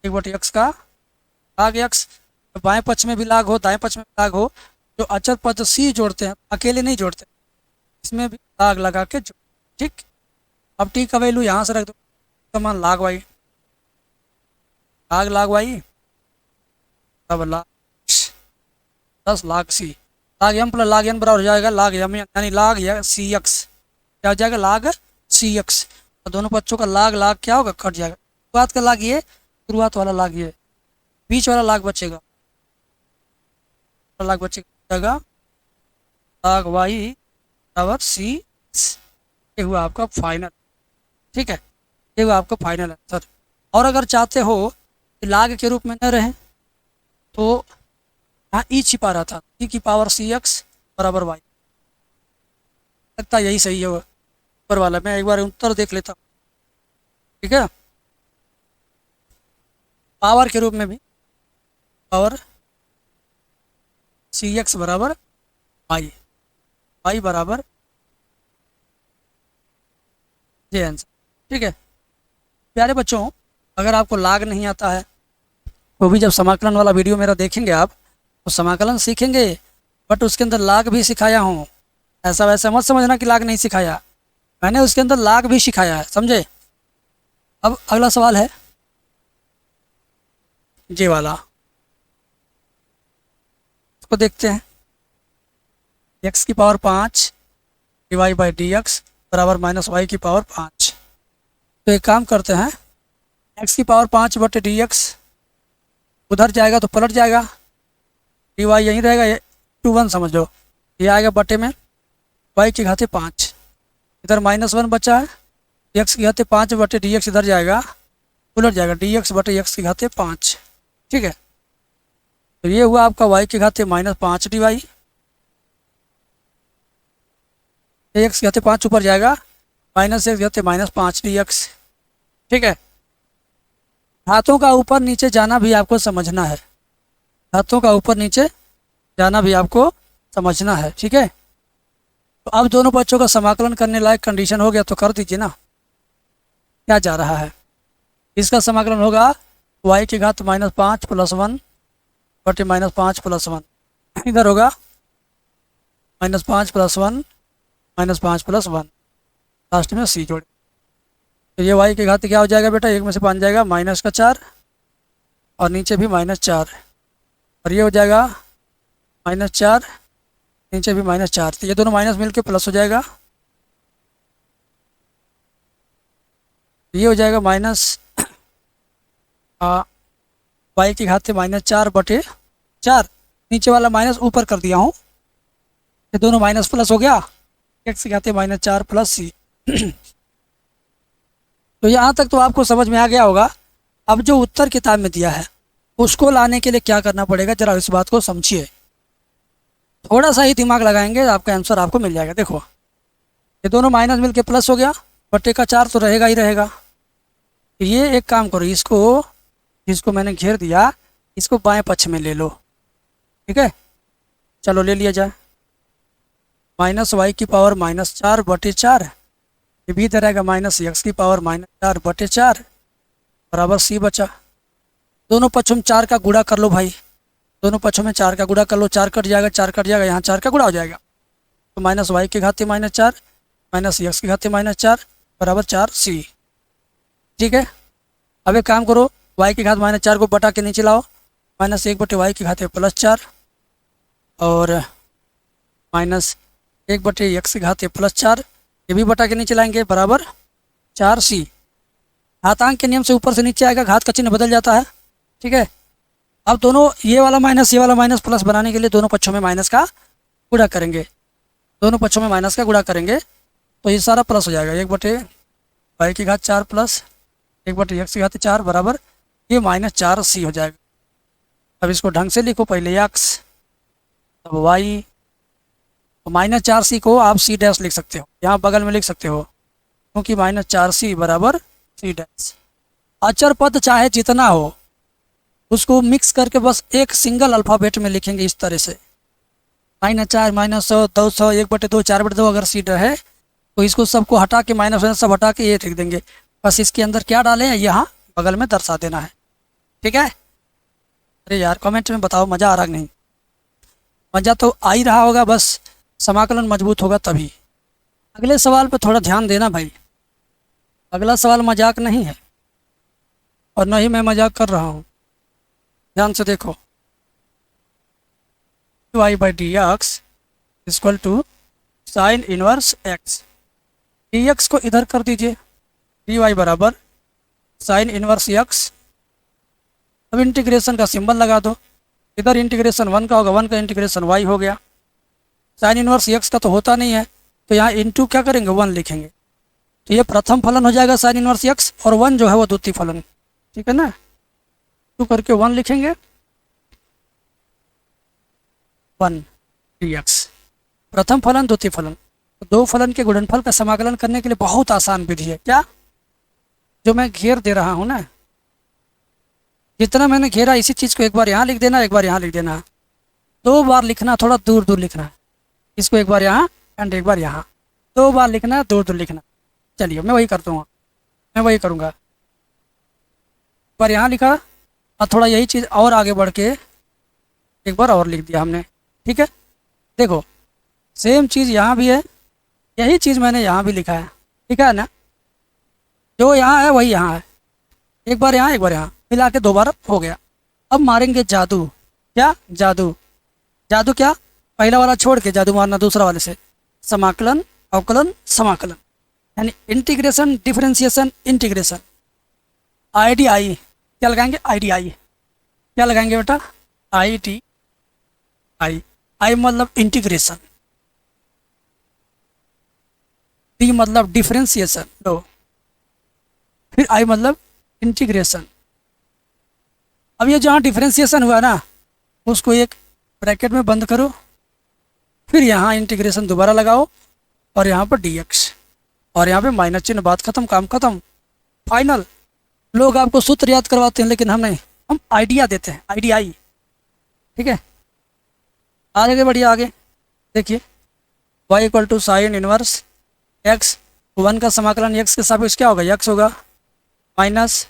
1/x का लाग एक्स। बाएं पक्ष में भी लाग हो दाएं पक्ष में भी लाग हो, जो अचर पद सी जोड़ते हैं अकेले नहीं जोड़ते, इसमें भी लाग लगा के जोड़, ठीक। अब टी का वैल्यू यहाँ से रख दो, समान लाग वाई, लाग वाई अब लाग 10 लाग सी, लाग एम प्लस लाग एन बराबर हो जाएगा लाग एम यानी लाग सी एक्स, क्या हो जाएगा लाग सी एक्स। और दोनों पक्षों का लाग क्या होगा कट जाएगा, शुरुआत का लाग ये, शुरुआत वाला लाग ये, बीच वाला लाग बचेगा, लाग बचेगा लाग वाई बराबर सी, ये हुआ आपका फाइनल, ठीक है। ये हुआ आपका फाइनल आंसर। और अगर चाहते हो कि लाग के रूप में न रहे तो यहाँ ई छिपा रहा था, ई की पावर सी एक्स बराबर वाई, लगता यही सही है ऊपर वाला। मैं एक बार उत्तर देख लेता हूँ, ठीक है। पावर के रूप में भी पावर सी एक्स बराबर वाई, वाई बराबर ये आंसर, ठीक है। प्यारे बच्चों, अगर आपको लाग नहीं आता है वो भी जब समाकलन वाला वीडियो मेरा देखेंगे आप तो समाकलन सीखेंगे, बट उसके अंदर लाग भी सिखाया हूँ, ऐसा वैसा मत समझना कि लाग नहीं सिखाया, मैंने उसके अंदर लाग भी सिखाया है, समझे। अब अगला सवाल है ये वाला, इसको देखते हैं। x की power 5 divide by D x बराबर माइनस वाई की पावर 5। तो एक काम करते हैं, x की पावर 5 बटे डी एक्स उधर जाएगा तो पलट जाएगा, डी वाई यहीं रहेगा, ये 2 1 समझ लो, ये आएगा बटे में y की घाते 5, इधर -1 बचा है, x की घाते 5 बटे डी एक्स इधर जाएगा उलट जाएगा डी एक्स बटे x की घाते 5, ठीक है। तो ये हुआ आपका y की घाते -5 डी वाई, x की घाते 5 ऊपर जाएगा -x की घाते -5 डी एक्स, ठीक है। हाथों का ऊपर नीचे जाना भी आपको समझना है, हाथों का ऊपर नीचे जाना भी आपको समझना है, ठीक है। तो अब दोनों बच्चों का समाकलन करने लायक कंडीशन हो गया तो कर दीजिए ना, क्या जा रहा है। इसका समाकलन होगा y की घात -5 + 1 बटे -5 + 1, इधर होगा -5 + 1 -5 + 1, लास्ट में सी जोड़े। तो ये y की घात क्या हो जाएगा बेटा, 1 में से 5 जाएगा -4 और नीचे भी -4, और ये हो जाएगा -4 नीचे भी -4, तो ये दोनों माइनस मिलके प्लस हो जाएगा, ये हो जाएगा y की घात -4 बटे 4, नीचे वाला माइनस ऊपर कर दिया हूँ, ये दोनों माइनस प्लस हो गया, x की घात -4 + c। तो यहाँ तक तो आपको समझ में आ गया होगा। अब जो उत्तर किताब में दिया है उसको लाने के लिए क्या करना पड़ेगा, जरा इस बात को समझिए, थोड़ा सा ही दिमाग लगाएंगे आपका आंसर आपको मिल जाएगा। देखो ये दोनों माइनस मिलके प्लस हो गया, बटे का 4 तो रहेगा ही रहेगा। तो ये एक काम करो, इसको जिसको मैंने घेर दिया इसको बाएं पक्ष में ले लो, ठीक है। चलो ले लिया जाए, -y की पावर -4 बटे 4, ये भी इधर रहेगा -x की पावर -4 बटे 4 बराबर c बचा। दोनों पक्षों में 4 का गुणा कर लो भाई, दोनों पक्षों में 4 का गुणा कर लो, 4 कट जाएगा 4 कट जाएगा, यहाँ 4 का गुणा हो जाएगा, तो -y की घात -4 -x की घात -4 बराबर 4c, ठीक है। अब एक काम करो, y की घात -4 को बटा के नीचे लाओ, -1 बटे y की घात +4 और -1 बटे x की घात +4, ये भी बटा के नीचे लाएंगे बराबर 4c। घातांक के नियम से ऊपर से नीचे आएगा, घात का चिन्ह बदल जाता है, ठीक है। अब दोनों ये वाला माइनस प्लस बनाने के लिए दोनों पक्षों में माइनस का गुणा करेंगे, दोनों पक्षों में माइनस का गुणा करेंगे तो ये सारा प्लस हो जाएगा, 1 बटे y की घात 4 + 1 बटे x की घात 4 बराबर ये -4c हो जाएगा। अब इसको ढंग से लिखो, पहले x तब y तो -4c को आप c डैश लिख सकते हो, यहाँ बगल में लिख सकते हो, क्योंकि -4c बराबर c डैश। अचर पद चाहे जितना हो उसको मिक्स करके बस एक सिंगल अल्फ़ाबेट में लिखेंगे इस तरह से, -4 -100 200 1/2 4/2। अगर सीट है तो इसको सबको हटा के माइनस सब हटा के ये लिख देंगे, बस इसके अंदर क्या डालें यहाँ बगल में दर्शा देना है। ठीक है। अरे यार कमेंट में बताओ मज़ा आ रहा कि नहीं? मज़ा तो आ ही रहा होगा, बस समाकलन मजबूत होगा तभी। अगले सवाल पे थोड़ा ध्यान देना भाई, अगला सवाल मजाक नहीं है और न ही मैं मजाक कर रहा हूँ, ध्यान से देखो। y/dx equal to sine inverse x, dx को इधर कर दीजिए, dy बराबर साइन इनवर्स x। अब इंटीग्रेशन का सिंबल लगा दो, इधर इंटीग्रेशन 1 का होगा, 1 का इंटीग्रेशन y हो गया। साइन इनवर्स x का तो होता नहीं है, तो यहाँ इंटू क्या करेंगे 1 लिखेंगे, तो ये प्रथम फलन हो जाएगा साइन इनवर्स x, और 1 जो है वो द्वितीय फलन। ठीक है ना, 2 करके 1 लिखेंगे, 1 dx प्रथम फलन द्वितीय फलन। तो दो फलन के गुणनफल का समाकलन करने के लिए बहुत आसान विधि है, क्या जो मैं घेर दे रहा हूँ ना, जितना मैंने घेरा इसी चीज़ को एक बार यहाँ लिख देना, एक बार यहाँ लिख देना, 2 बार लिखना, थोड़ा दूर दूर लिखना है, इसको एक बार यहाँ एंड एक बार यहाँ, 2 बार लिखना, दूर दूर लिखना। चलिए मैं वही कर दूँगा, मैं वही करूँगा। एक बार यहाँ लिखा और थोड़ा यही चीज़ और आगे बढ़ के एक बार और लिख दिया हमने। ठीक है, देखो सेम चीज़ यहाँ भी है, यही चीज़ मैंने यहाँ भी लिखा है। ठीक है ना, जो यहाँ है वही यहाँ है, एक बार यहाँ एक बार यहाँ मिला के 2 बार हो गया। अब मारेंगे जादू, क्या जादू? जादू क्या, पहला वाला छोड़ के जादू मारना दूसरा वाले से, समाकलन अवकलन समाकलन, यानी इंटीग्रेशन डिफरेंशिएशन इंटीग्रेशन। IDI क्या लगाएंगे, IDI क्या लगाएंगे बेटा, IDI। I मतलब इंटीग्रेशन, D मतलब डिफरेंशिएशन, दो, फिर I मतलब इंटीग्रेशन। अब ये जहाँ डिफरेंशिएशन हुआ ना उसको एक ब्रैकेट में बंद करो, फिर यहाँ इंटीग्रेशन दोबारा लगाओ और यहाँ पर dx, और यहाँ पे माइनस चिन्ह, बात खत्म, काम खत्म, फाइनल। लोग आपको सूत्र याद करवाते हैं लेकिन हम नहीं, हम आइडिया देते हैं, IDI। ठीक है, आगे बढ़िए, आगे देखिए, y equal to sine inverse x, 1 का समाकलन x के सापेक्ष क्या होगा, x होगा, माइनस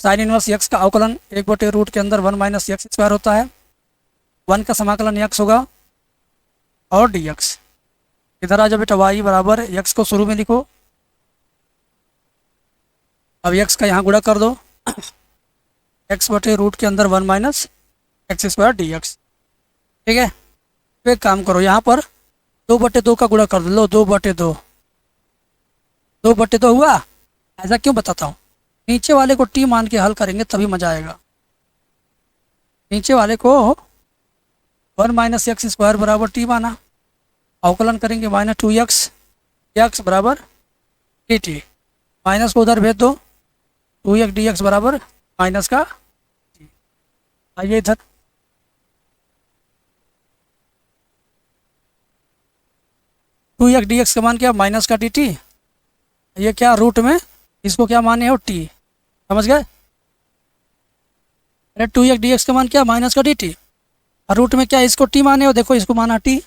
साइन इनवर्स x का अवकलन 1/रूट के अंदर 1 माइनस x स्क्वायर होता है, 1 का समाकलन x होगा और dx। इधर आ जाओ बेटा, y बराबर x को शुरू में लिखो, अब x का यहाँ गुणा कर दो, x/रूट के अंदर 1 माइनस x स्क्वायर dx। ठीक है, तो एक काम करो, यहाँ पर 2/2 का गुणा कर दो, लो 2/2, 2/2 हुआ। ऐसा क्यों बताता हूँ, नीचे वाले को t मान के हल करेंगे तभी मजा आएगा। नीचे वाले को 1 माइनस x स्क्वायर बराबर t माना, अवकलन करेंगे -2x x बराबर dt, माइनस को उधर भेज दो, 2x dx बराबर माइनस का t। आइए इधर, टू एक्स डी एक्स का मान क्या, माइनस का dt, ये क्या रूट में इसको क्या माने हो t, समझ गए? अरे 2x dx का मान क्या, माइनस का dt, और रूट में क्या इसको t माने हो, देखो इसको माना t।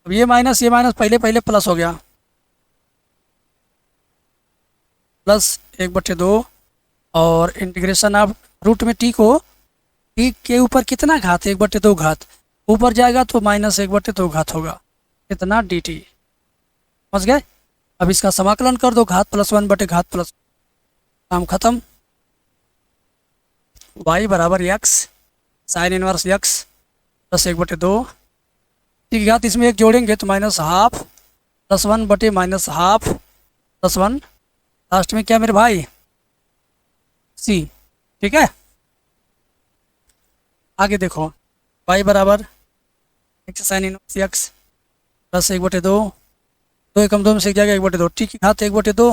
अब ये माइनस पहले पहले प्लस हो गया, प्लस 1/2, और इंटीग्रेशन आप रूट में t को, t के ऊपर कितना घात, 1/2 घात, ऊपर जाएगा तो माइनस 1/2 घात होगा, कितना dt, समझ गए? अब इसका समाकलन कर दो, घात प्लस 1/घात प्लस, काम खत्म। y बराबर x sign inverse x plus 1/2, ठीक है, घात इसमें एक जोड़ेंगे तो -12 प्लस 1/- -12 प्लस 1, लास्ट में क्या मेरे भाई, c। ठीक है, आगे देखो, y बराबर x sign inverse x plus 1/2, 2 एकम 2 में से जाएगा 1/2, t की घात 1/2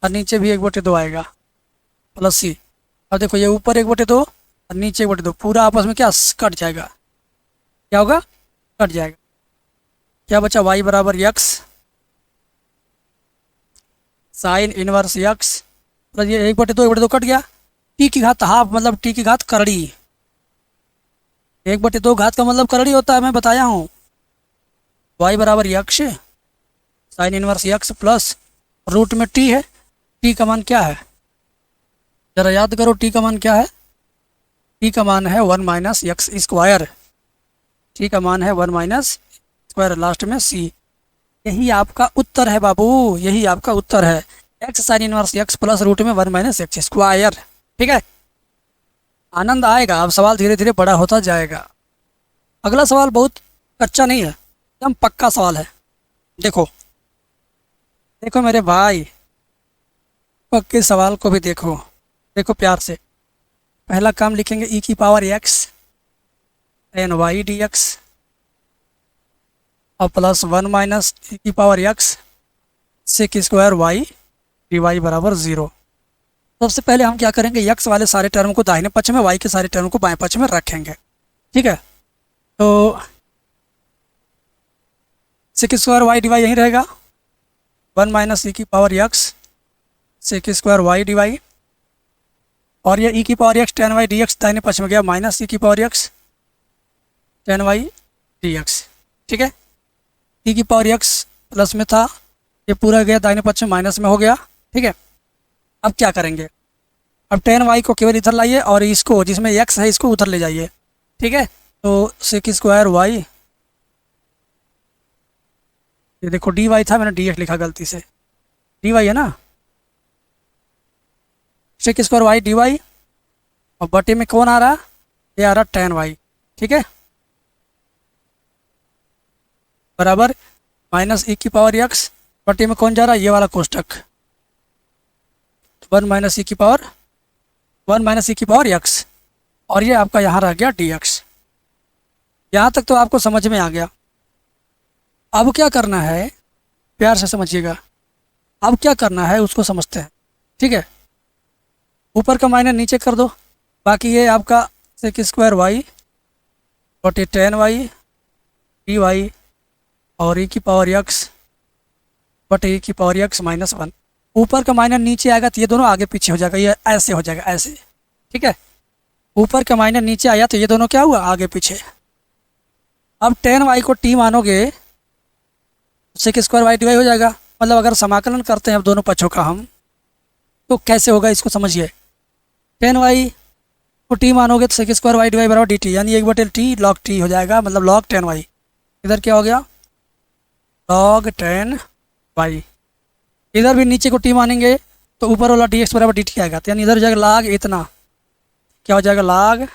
और नीचे भी 1/2 आएगा प्लस c। अब देखो ये ऊपर 1/2 और नीचे 1/2, पूरा आपस में क्या कट जाएगा, क्या होगा, कट जाएगा। क्या बचा, y बराबर x sine inverse x plus ये 1/2 कट गया, टी की घात हाफ मतलब टी की घात करड़ी। 1/2 घात का मतलब करड़ी होता है, मैं बताया हूँ। y बराबर x sine inverse x plus root में टी है, टी का मान क्या है जरा याद करो, टी का मान क्या है, टी का मान है 1 माइनस यक्स स्क्वायर, टी का मान है 1 माइनस स्क्वायर, लास्ट में सी। यही आपका उत्तर है बाबू, यही आपका उत्तर है, x sine inverse x plus root में 1 माइनस एक्स स्क्वायर। ठीक है, आनंद आएगा, अब सवाल धीरे धीरे बड़ा होता जाएगा। अगला सवाल बहुत कच्चा नहीं है, एकदम पक्का सवाल है। देखो देखो मेरे भाई, पक्के सवाल को भी देखो, देखो प्यार से। पहला काम लिखेंगे ई की power x tan y d x और प्लस 1 माइनस ई की power x sec square y d y बराबर 0। सबसे पहले हम क्या करेंगे, यक्स वाले सारे टर्म को दाहिने पक्ष में, वाई के सारे टर्म को बाएं पक्ष में रखेंगे। ठीक है, तो sec square y d y यहीं रहेगा, 1 माइनस ई की power x sec square y d y, और ये ई की power x tan y d x दाहिने पक्ष में गया, माइनस ई की power x tan y d x. ठीक है, ई की पावर एक्स प्लस में था, ये पूरा गया दाहिने पक्ष में, माइनस में हो गया। ठीक है, अब क्या करेंगे, अब टेन वाई को केवल इधर लाइए और इसको जिसमें एक्स है इसको उधर ले जाइए। ठीक है, तो सेक स्क्वायर वाई, ये देखो डी वाई था, मैंने डी एक्स लिखा गलती से, डी वाई है ना, sec square y d y, और बटे में कौन आ रहा, ये आ रहा टेन वाई। ठीक है, बराबर माइनस ई की पावर एक्स, बटे में कौन जा रहा है, ये वाला कोष्टक, 1 माइनस ई की पावर 1 माइनस ई की पावर एक्स, और ये आपका यहाँ रह गया डी एक्स। यहाँ तक तो आपको समझ में आ गया। अब क्या करना है, प्यार से समझिएगा, अब क्या करना है उसको समझते हैं। ठीक है, ऊपर का माइनस नीचे कर दो, बाकी ये आपका सेक स्क्वायर वाई बटे टेन वाई डी वाई और ई की पावर एक्स बटे ई की पावर एक्स माइनस 1। ऊपर का माइनस नीचे आएगा तो ये दोनों आगे पीछे हो जाएगा, ये ऐसे हो जाएगा ऐसे। ठीक है, ऊपर का माइनस नीचे आया तो ये दोनों क्या हुआ, आगे पीछे। अब टेन वाई को टी मानोगे, sec square y d y हो जाएगा, मतलब अगर समाकलन करते हैं अब दोनों पक्षों का हम, तो कैसे होगा इसको समझिए। टेन वाई को टी मानोगे तो sec square y d y बराबर डी टी, यानी 1/t लॉग टी हो जाएगा, मतलब लॉग टेन वाई। इधर क्या हो गया, लॉग टेन वाई। इधर भी नीचे को टी मानेंगे तो ऊपर वाला डी एक्स बराबर डी टी आएगा, तो यानी इधर हो जाएगा लाग इतना, क्या हो जाएगा, लाग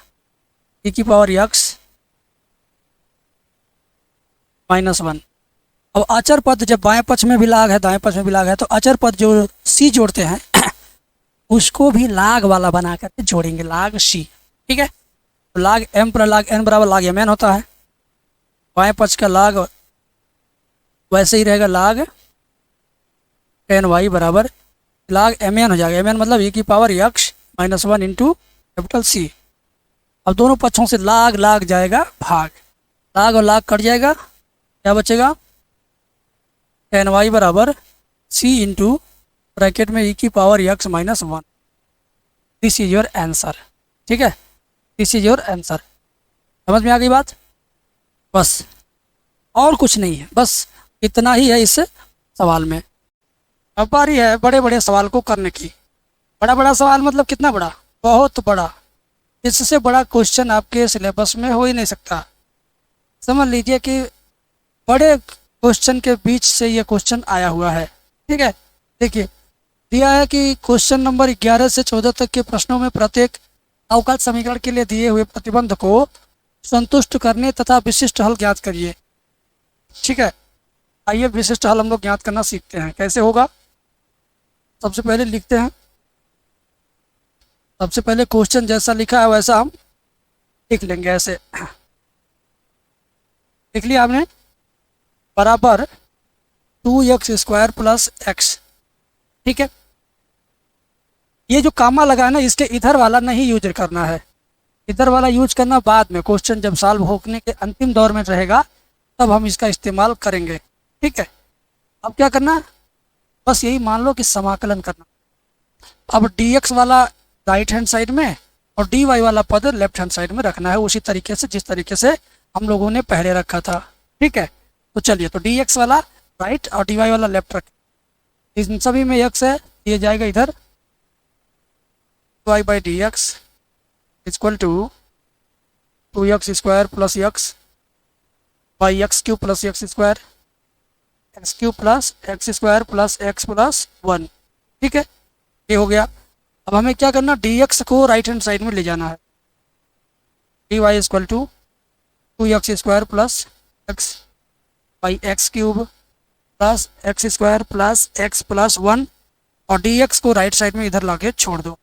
ई की पावर एक्स माइनस 1। अब अचर पद जब बाएं पक्ष में भी लाग है दाएं पक्ष में भी लाग है, तो अचर पद जो सी जोड़ते हैं उसको भी लाग वाला बना करके जोड़ेंगे, लाग सी। ठीक है, तो लाग एम पर लाग एन बराबर लाग एम एन होता है, बाएं पक्ष का लाग वैसे ही रहेगा, लाग टेन वाई बराबर लाग एम एन हो जाएगा, एम एन मतलब ई की power x minus 1 into capital c. अब दोनों पक्षों से लाग लाग जाएगा भाग, लाग और लाग कट जाएगा, क्या बचेगा, टेन वाई बराबर सी इंटू ब्रैकेट में ई की power x minus 1। This is your answer. ठीक है, दिस इज योर आंसर। समझ में आ गई बात, बस और कुछ नहीं है, बस इतना ही है इस सवाल में। अब बारी है बड़े बड़े सवाल को करने की। बड़ा बड़ा सवाल मतलब कितना बड़ा, बहुत बड़ा, इससे बड़ा क्वेश्चन आपके सिलेबस में हो ही नहीं सकता। समझ लीजिए कि बड़े क्वेश्चन के बीच से ये क्वेश्चन आया हुआ है। ठीक है, देखिए दिया है कि क्वेश्चन नंबर 11 से 14 तक के प्रश्नों में प्रत्येक अवकल समीकरण के लिए दिए हुए प्रतिबंध को संतुष्ट करने तथा विशिष्ट हल ज्ञात करिए। ठीक है, आइए विशिष्ट हल हम लोग ज्ञात करना सीखते हैं। कैसे होगा, सबसे पहले लिखते हैं, सबसे पहले क्वेश्चन जैसा लिखा है वैसा हम लिख लेंगे। ऐसे लिख लिया आपने, बराबर 2x स्क्वायर प्लस एक्स। ठीक है, ये जो कामा लगा है ना, इसके इधर वाला नहीं यूज करना है, इधर वाला यूज करना बाद में, क्वेश्चन जब सॉल्व होने के अंतिम दौर में रहेगा तब हम इसका इस्तेमाल करेंगे। ठीक है, अब क्या करना, बस यही मान लो कि समाकलन करना। अब dx वाला राइट हैंड साइड में और dy वाला पद लेफ्ट हैंड साइड में रखना है, उसी तरीके से जिस तरीके से हम लोगों ने पहले रखा था। ठीक है, तो चलिए, तो dx वाला राइट और dy वाला लेफ्ट रख, इन सभी में x है, ये जाएगा इधर, y by D x equal to 2x square plus x by x cube plus x square, x cube plus x square plus x plus 1। ठीक है, ये हो गया। अब हमें क्या करना, dx को राइट हैंड साइड में ले जाना है, dy equal to 2x square plus x by x cube plus x square plus x plus 1, और dx को राइट साइड में इधर लाके छोड़ दो।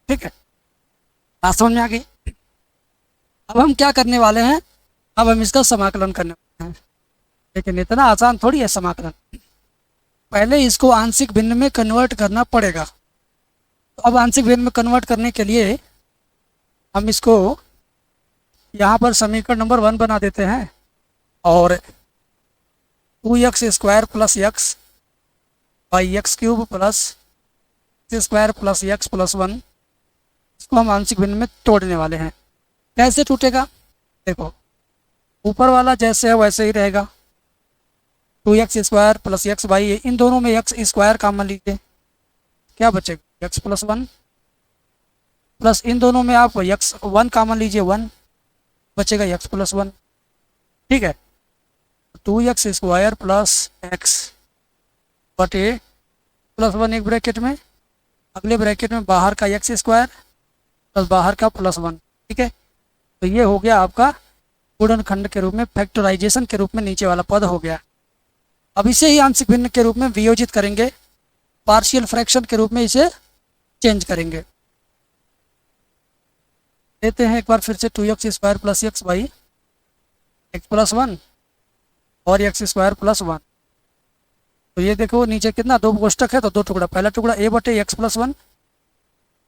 ठीक है, बात समझ में आ गई। अब हम क्या करने वाले हैं, अब हम इसका समाकलन करने वाले हैं, लेकिन इतना आसान थोड़ी है समाकलन, पहले इसको आंशिक भिन्न में कन्वर्ट करना पड़ेगा। तो अब आंशिक भिन्न में कन्वर्ट करने के लिए हम इसको यहाँ पर समीकरण नंबर 1 बना देते हैं, और 2x square plus x by x cube plus x square plus x plus 1, इसको हम आंशिक भिन्न में तोड़ने वाले हैं। कैसे टूटेगा, देखो, ऊपर वाला जैसे है वैसे ही रहेगा, 2x square plus x by, इन दोनों में एक्स स्क्वायर कॉमन लीजिए, क्या बचेगा एक्स प्लस 1, प्लस इन दोनों में आप एक्स 1 कॉमन लीजिए, 1 बचेगा एक्स प्लस 1। ठीक है, 2x स्क्वायर प्लस एक्स बटे प्लस 1 एक ब्रैकेट में, अगले ब्रैकेट में बाहर का एक्स स्क्वायर प्लस बाहर का प्लस 1। ठीक है, तो ये हो गया आपका गुणनखंड के रूप में, फैक्टराइजेशन के रूप में नीचे वाला पद हो गया। अब इसे ही आंशिक भिन्न के रूप में वियोजित करेंगे, पार्शियल फ्रैक्शन के रूप में इसे चेंज करेंगे। देते हैं एक बार फिर से 2x square plus x by x plus 1 और एक्स स्क्वायर प्लस 1। तो ये देखो नीचे कितना, दो कोष्टक है तो दो टुकड़ा, पहला टुकड़ा a बटे एक्स प्लस 1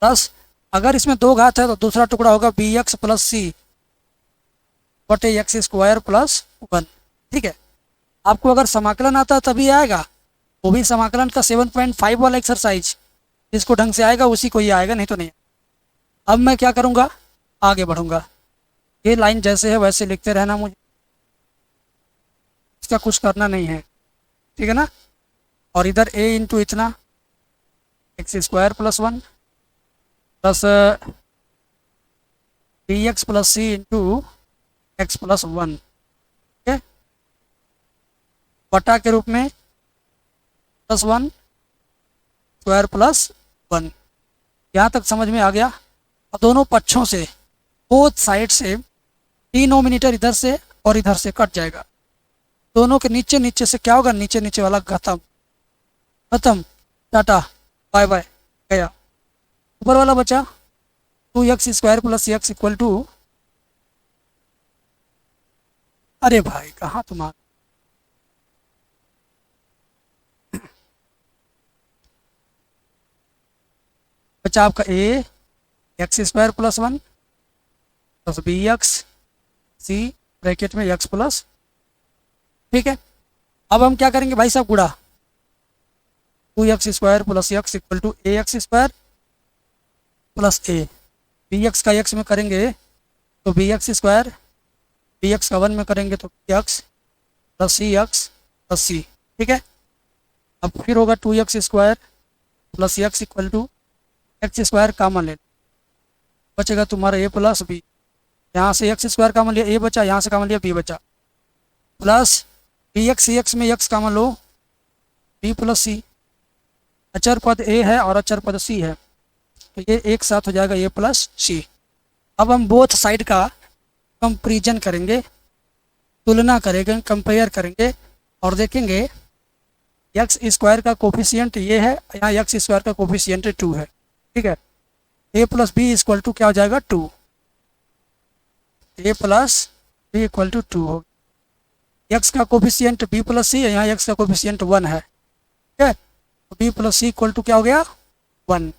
प्लस, अगर इसमें दो घात है तो दूसरा टुकड़ा होगा बी एक्स प्लस सी बटे एक्स स्क्वायर प्लस 1। ठीक है, आपको अगर समाकलन आता है तभी आएगा, वो भी समाकलन का 7.5 वाला एक्सरसाइज, जिसको ढंग से आएगा उसी को ही आएगा, नहीं तो नहीं। अब मैं क्या करूँगा, आगे बढ़ूँगा, ये लाइन जैसे है वैसे लिखते रहना, मुझे इसका कुछ करना नहीं है। ठीक है ना, और इधर a इंटू इतना x square plus 1 plus b x plus c into x plus 1, ठीक है, बटा के रूप में प्लस 1 स्क्वायर प्लस 1। यहाँ तक समझ में आ गया। और दोनों पक्षों से, बोथ साइड से डिनोमिनेटर इधर से और इधर से कट जाएगा, दोनों के नीचे नीचे से क्या होगा, नीचे नीचे वाला खत्म, खत्म, टाटा बाय बाय गया। ऊपर वाला बचा 2x square plus x equal to, अरे भाई कहाँ तुम्हारा, बचा आपका a x square plus 1 plus b x c bracket में एक्स प्लस। ठीक है, अब हम क्या करेंगे भाई साहब, गुड़ा, 2x square plus x equal to a x square plus a, b x का एक्स में करेंगे तो b x square, b x का 1 में करेंगे तो बी एक्स प्लस सी। ठीक है, अब फिर होगा 2x square plus x equal to x square common ले, बचेगा तुम्हारा ए प्लस बी, यहाँ से एक्स स्क्वायर कामन लिया, ए बचा, यहाँ से कामन लिया बी बचा, प्लस बी एक्स सी एक्स में एक्स कामन लो, बी प्लस सी, अचर पद ए है और अचर पद सी है, तो ये एक साथ हो जाएगा ए प्लस सी। अब हम बोथ साइड का कंपेरिजन करेंगे, तुलना करेंगे, कंपेयर करेंगे और देखेंगे एक्स स्क्वायर का कोफिशिएंट ये है, यहाँ एक्स स्क्वायर का कोफिशिएंट 2 है। ठीक है, ए प्लस बी इक्वल टू क्या हो जाएगा 2, ए प्लस बी इक्वल टू 2 हो, एक्स का कोफिशिएंट बी प्लस सी है, यहाँ एक्स का कोफिशिएंट 1 है। ठीक है, तो b plus c equal to क्या हो गया 1,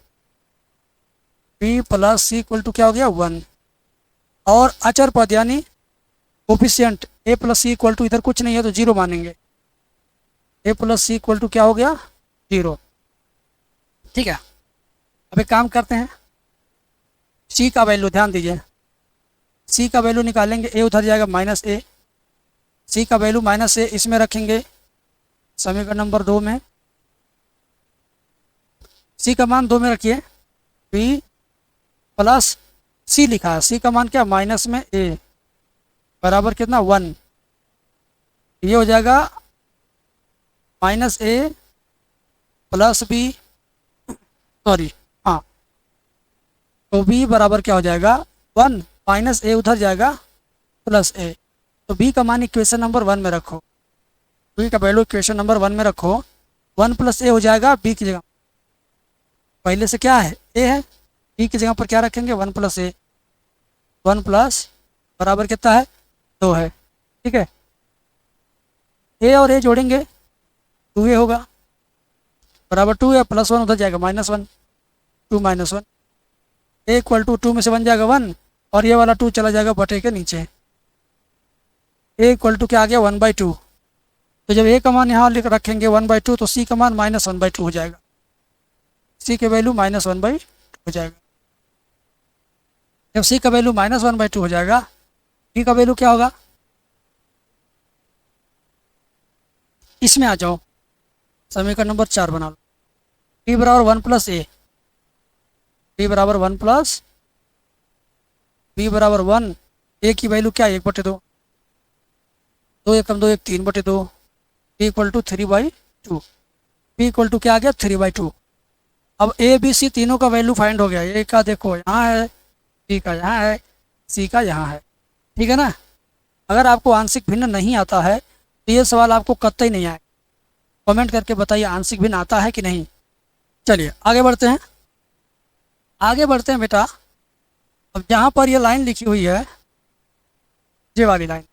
b plus c equal to क्या हो गया 1, और अचर पद यानी coefficient a plus c equal to, इधर कुछ नहीं है तो जीरो मानेंगे, a plus c equal to क्या हो गया, जीरो। ठीक है, अब एक काम करते हैं, सी का वैल्यू ध्यान दीजिए, सी का वैल्यू निकालेंगे, ए उधर जाएगा माइनस ए, सी का वैल्यू माइनस ए इसमें रखेंगे समीकरण नंबर 2 में, सी का मान 2 में रखिए, बी प्लस सी लिखा है, सी का मान क्या, माइनस में ए बराबर कितना 1, ये हो जाएगा माइनस ए प्लस बी, सॉरी हाँ, तो बी बराबर क्या हो जाएगा 1, माइनस ए उधर जाएगा प्लस ए, तो बी का मान इक्वेशन नंबर 1 में रखो, बी का वैल्यू इक्वेशन नंबर 1 में रखो, 1 प्लस ए हो जाएगा बी की जगह, पहले से क्या है ए है, बी की जगह पर क्या रखेंगे 1 प्लस ए, 1 प्लस बराबर कितना है 2 है। ठीक है, ए और ए जोड़ेंगे 2a होगा बराबर 2 है, प्लस 1 उधर जाएगा minus 1, 2 minus 1, a equal to 2 में से बन जाएगा 1 और ये वाला 2 चला जाएगा बटे के नीचे, ए इक्वल टू क्या आ गया 1/2, तो जब ए का मान यहाँ लिख रखेंगे 1/2 तो सी का मान -1/2 हो जाएगा, सी के वैल्यू -1/2 हो जाएगा, जब सी का वैल्यू -1/2 हो जाएगा, डी का वैल्यू क्या होगा, इसमें आ जाओ, समीकरण नंबर 4 बना लो, डी बराबर 1 प्लस ए, डी बराबर 1 प्लस बी बराबर 1, ए की वैल्यू क्या है 1/2, 2 एकम 2 1 3/2, b equal to 3/2, b equal to क्या आ गया 3/2। अब ए बी सी तीनों का वैल्यू फाइंड हो गया, ए का देखो यहाँ है, बी का यहाँ है, सी का यहाँ है। ठीक है ना, अगर आपको आंशिक भिन्न नहीं आता है तो ये सवाल आपको कतई नहीं आए, कमेंट करके बताइए आंशिक भिन्न आता है कि नहीं। चलिए आगे बढ़ते हैं, आगे बढ़ते हैं बेटा। अब जहाँ पर ये लाइन लिखी हुई है, ये वाली लाइन,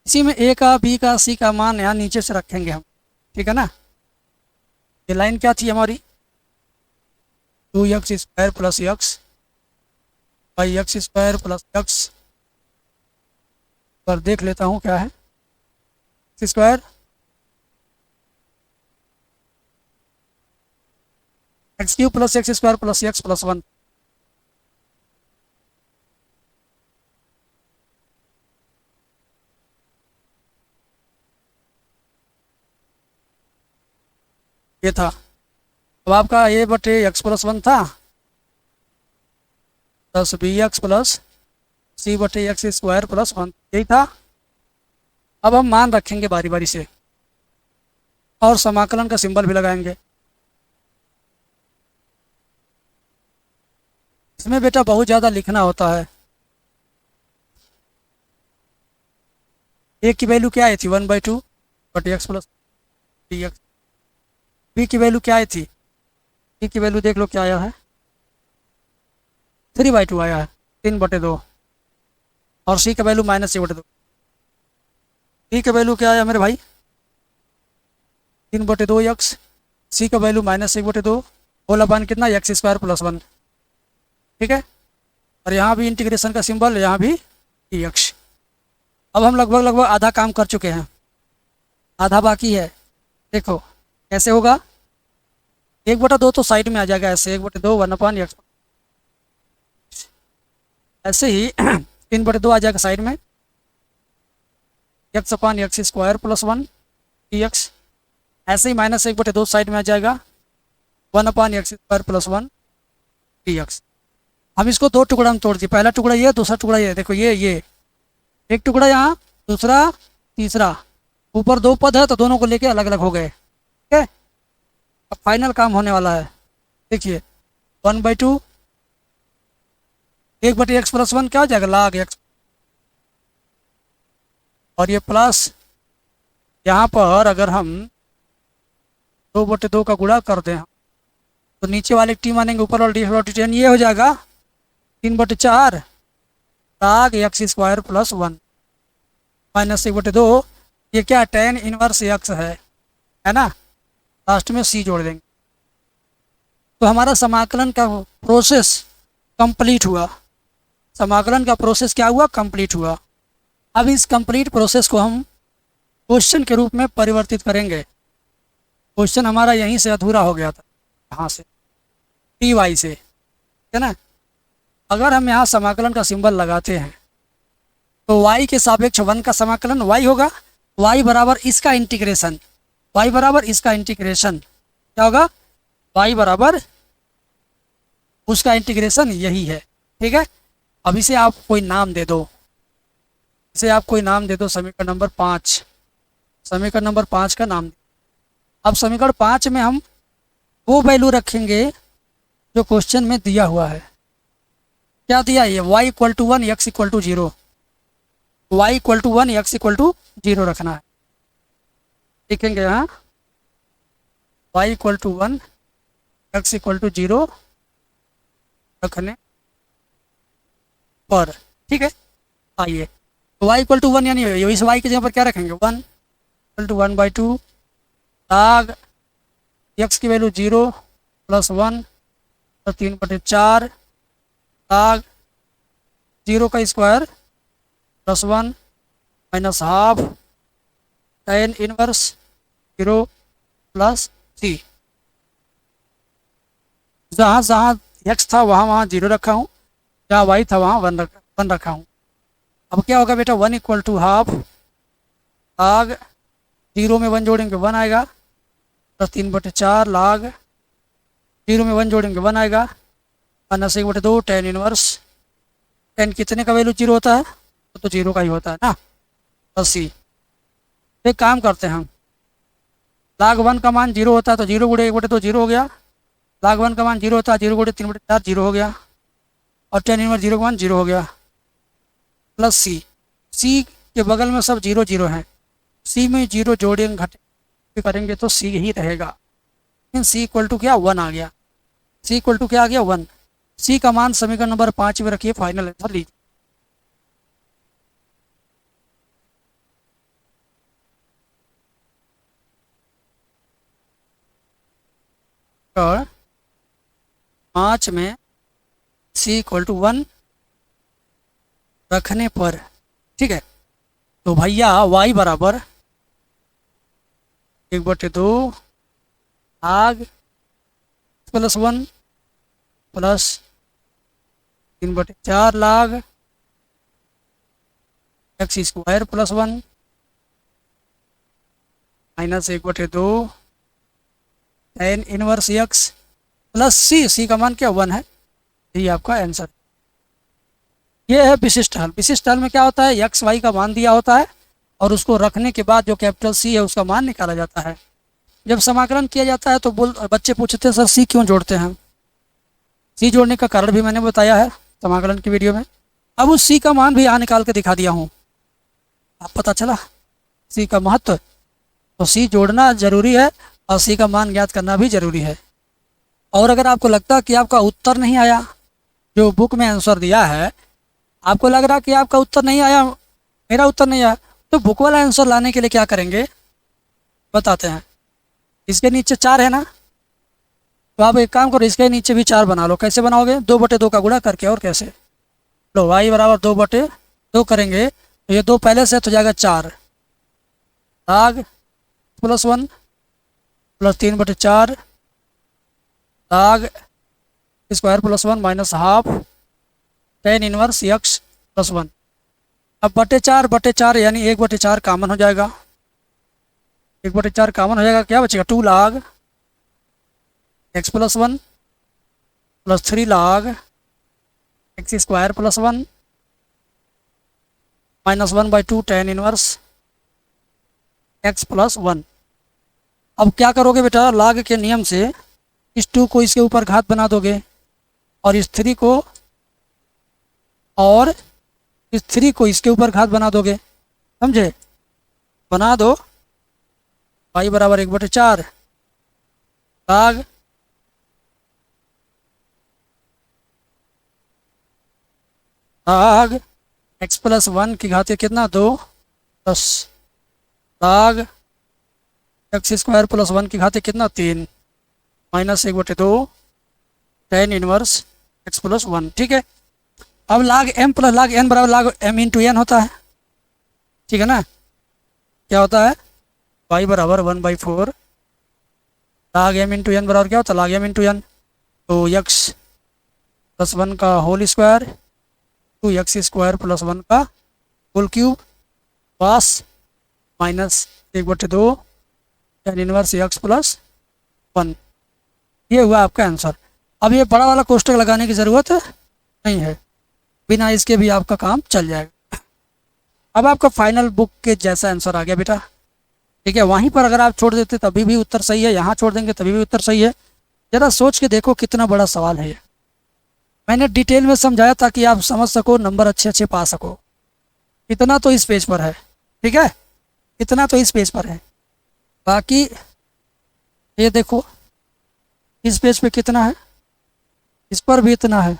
इसी में ए का बी का सी का मान यहाँ नीचे से रखेंगे हम। ठीक है ना, ये लाइन क्या थी हमारी, 2x² plus x by x² plus x, पर देख लेता हूँ क्या है, x² x³ plus x² plus x plus 1, ये था। अब आपका a बटे x प्लस 1 था प्लस bx प्लस c बटे x² प्लस 1, यही था। अब हम मान रखेंगे बारी बारी से और समाकलन का सिंबल भी लगाएंगे। इसमें बेटा बहुत ज़्यादा लिखना होता है। ए की वैल्यू क्या आई थी 1/2 बटे x प्लस dx, बी की वैल्यू क्या आई थी, बी की वैल्यू देख लो क्या आया है 3/2 आया है, 3/2, और सी का वैल्यू -1/2, डी का वैल्यू क्या आया मेरे भाई 3/2x, सी का वैल्यू -1/2, होल अपन कितना x² प्लस 1। ठीक है, और यहाँ भी इंटीग्रेशन का सिंबल, यहाँ भी dx। अब हम लगभग आधा काम कर चुके हैं, आधा बाकी है। देखो कैसे होगा, 1/2 तो साइड में आ जाएगा ऐसे, 1/2 1/x, ऐसे ही 3/2 आ जाएगा साइड में, x/x² प्लस 1 dx, ऐसे ही -1/2 साइड में आ जाएगा 1/x² प्लस 1 dx। हम इसको दो टुकड़ा में तोड़ दिए, पहला टुकड़ा ये, दूसरा टुकड़ा ये, देखो ये एक टुकड़ा यहाँ, दूसरा तीसरा, ऊपर 2 पद है तो दोनों को लेके अलग अलग हो गए। ठीक है, अब फाइनल काम होने वाला है। देखिए 1/2, 1/x प्लस 1 क्या हो जाएगा log x, और ये प्लस यहाँ पर अगर हम 2/2 का गुणा कर दें तो नीचे वाले टी मानेंगे, ऊपर वाले डी10, ये हो जाएगा 3/4 log x² प्लस 1 -1/2, ये क्या tan इनवर्स x है ना, लास्ट में c जोड़ देंगे तो हमारा समाकलन का प्रोसेस कंप्लीट हुआ। समाकलन का प्रोसेस क्या हुआ, कंप्लीट हुआ। अब इस कंप्लीट प्रोसेस को हम क्वेश्चन के रूप में परिवर्तित करेंगे। क्वेश्चन हमारा यहीं से अधूरा हो गया था, यहाँ से टी वाई से, है ना। अगर हम यहाँ समाकलन का सिंबल लगाते हैं तो y के सापेक्ष 1 का समाकलन y होगा, y बराबर इसका इंटीग्रेशन, y बराबर इसका इंटीग्रेशन क्या होगा, y बराबर उसका इंटीग्रेशन यही है, ठीक है। अब इसे आप कोई नाम दे दो, इसे आप कोई नाम दे दो, समीकरण नंबर 5, समीकरण नंबर 5 का नाम। अब समीकरण 5 में हम वो वैल्यू रखेंगे जो क्वेश्चन में दिया हुआ है। क्या दिया है, y equal to 1 x equal to 0, y equal to 1 x equal to 0 रखना है। लिखेंगे यहाँ y equal to 1 x equal to 0 रखने पर, ठीक है। आइए तो y इक्वल टू 1 यानी इस y की जगह पर क्या रखेंगे, 1 इक्वल टू 1/2 लाग x की वैल्यू 0 प्लस 1 तो 3/4 लाग 0 का square plus 1 minus half tan inverse 0 plus c। जहाँ जहाँ x था वहाँ वहाँ 0 रखा हूँ, जहाँ y था वहाँ 1 रखा हूँ। अब क्या होगा बेटा, 1 इक्वल टू हाफ लाग 0 में 1 जोड़ेंगे 1 आएगा, प्लस 3/4 लाग 0 में 1 जोड़ेंगे 1 आएगा, माइनस 1/2 tan इनवर्स, tan कितने का वैल्यू 0 होता है, तो 0 का ही होता है ना, प्लस c। एक काम करते हैं हम, लाग 1 का मान 0 होता है तो 0 गुणे 1/2 0 हो गया, लाग 1 का मान 0 होता है 0 गुणे 3/4 0 हो गया, और tan इनवर्स 0 का मान 0 हो गया, प्लस c। c के बगल में सब 0 0 हैं, c में 0 जोड़ेंगे घटे करेंगे तो c ही रहेगा, लेकिन c इक्वल टू क्या 1 आ गया, c इक्वल टू क्या आ गया 1। c का मान समीकरण नंबर 5 में रखिए, फाइनल आंसर लीजिए। और 5 में c इक्वल टू 1 रखने पर, ठीक है, तो भैया y बराबर 1/2 आग प्लस 1 प्लस 3/4 लाग x square plus 1 minus 1/2 tan inverse x plus c का मान क्या 1 है, यही आपका आंसर। ये है विशिष्ट हल। विशिष्ट हल में क्या होता है, एक्स वाई का मान दिया होता है और उसको रखने के बाद जो कैपिटल सी है उसका मान निकाला जाता है। जब समाकलन किया जाता है तो बच्चे पूछते हैं सर सी क्यों जोड़ते हैं। सी जोड़ने का कारण भी मैंने बताया है समाकलन की वीडियो में। अब उस सी का मान भी यहाँ निकाल के दिखा दिया हूँ, आप पता चला सी का महत्व। तो सी जोड़ना जरूरी है और सी का मान ज्ञात करना भी जरूरी है। और अगर आपको लगता है कि आपका उत्तर नहीं आया, जो बुक में आंसर दिया है, आपको लग रहा कि आपका उत्तर नहीं आया, मेरा उत्तर नहीं आया, तो बुक वाला आंसर लाने के लिए क्या करेंगे बताते हैं। इसके नीचे 4 है ना, तो आप एक काम करो, इसके नीचे भी 4 बना लो। कैसे बनाओगे, 2/2 का गुणा करके। और कैसे, लो y बराबर 2/2 करेंगे तो ये 2 पहले से तो जाएगा 4 लाग प्लस 1 प्लस 3/4 लाग square plus 1 minus half tan inverse x plus 1। अब बटे 4 यानी 1/4 कॉमन हो जाएगा, 1/4 कॉमन हो जाएगा, क्या बचेगा 2 लाग x प्लस 1 प्लस 3 लाग x square plus 1 minus 1/2 tan inverse x plus 1। अब क्या करोगे बेटा, लाग के नियम से इस 2 को इसके ऊपर घात बना दोगे और इस 3 को इसके ऊपर घात बना दोगे, समझे। बना दो, y बराबर 1/4 लाग x प्लस 1 की घात कितना 2 10 लाग x स्क्वायर प्लस 1 की घात कितना 3 minus 1/2 tan inverse x plus 1। ठीक है। अब लाग m प्लस लाग n बराबर लाग m इंटू एन होता है, ठीक है ना। क्या होता है, y बराबर 1/4 log m इंटू एन बराबर क्या होता है, log m इंटू एन। तो x प्लस 1 का whole square two x square plus 1 का होल क्यूब पास minus 1/2 tan inverse x plus 1। ये हुआ आपका आंसर। अब ये बड़ा वाला कोष्टक लगाने की ज़रूरत नहीं है, बिना इसके भी आपका काम चल जाएगा। अब आपका फाइनल बुक के जैसा आंसर आ गया बेटा। ठीक है, वहीं पर अगर आप छोड़ देते तभी भी उत्तर सही है, यहाँ छोड़ देंगे तभी भी उत्तर सही है। ज़रा सोच के देखो कितना बड़ा सवाल है ये। मैंने डिटेल में समझाया ताकि आप समझ सको, नंबर अच्छे अच्छे पा सको। इतना तो इस पेज पर है, ठीक है, इतना तो इस पेज पर है। बाकी ये देखो इस पेज पे कितना है, इस पर भी इतना है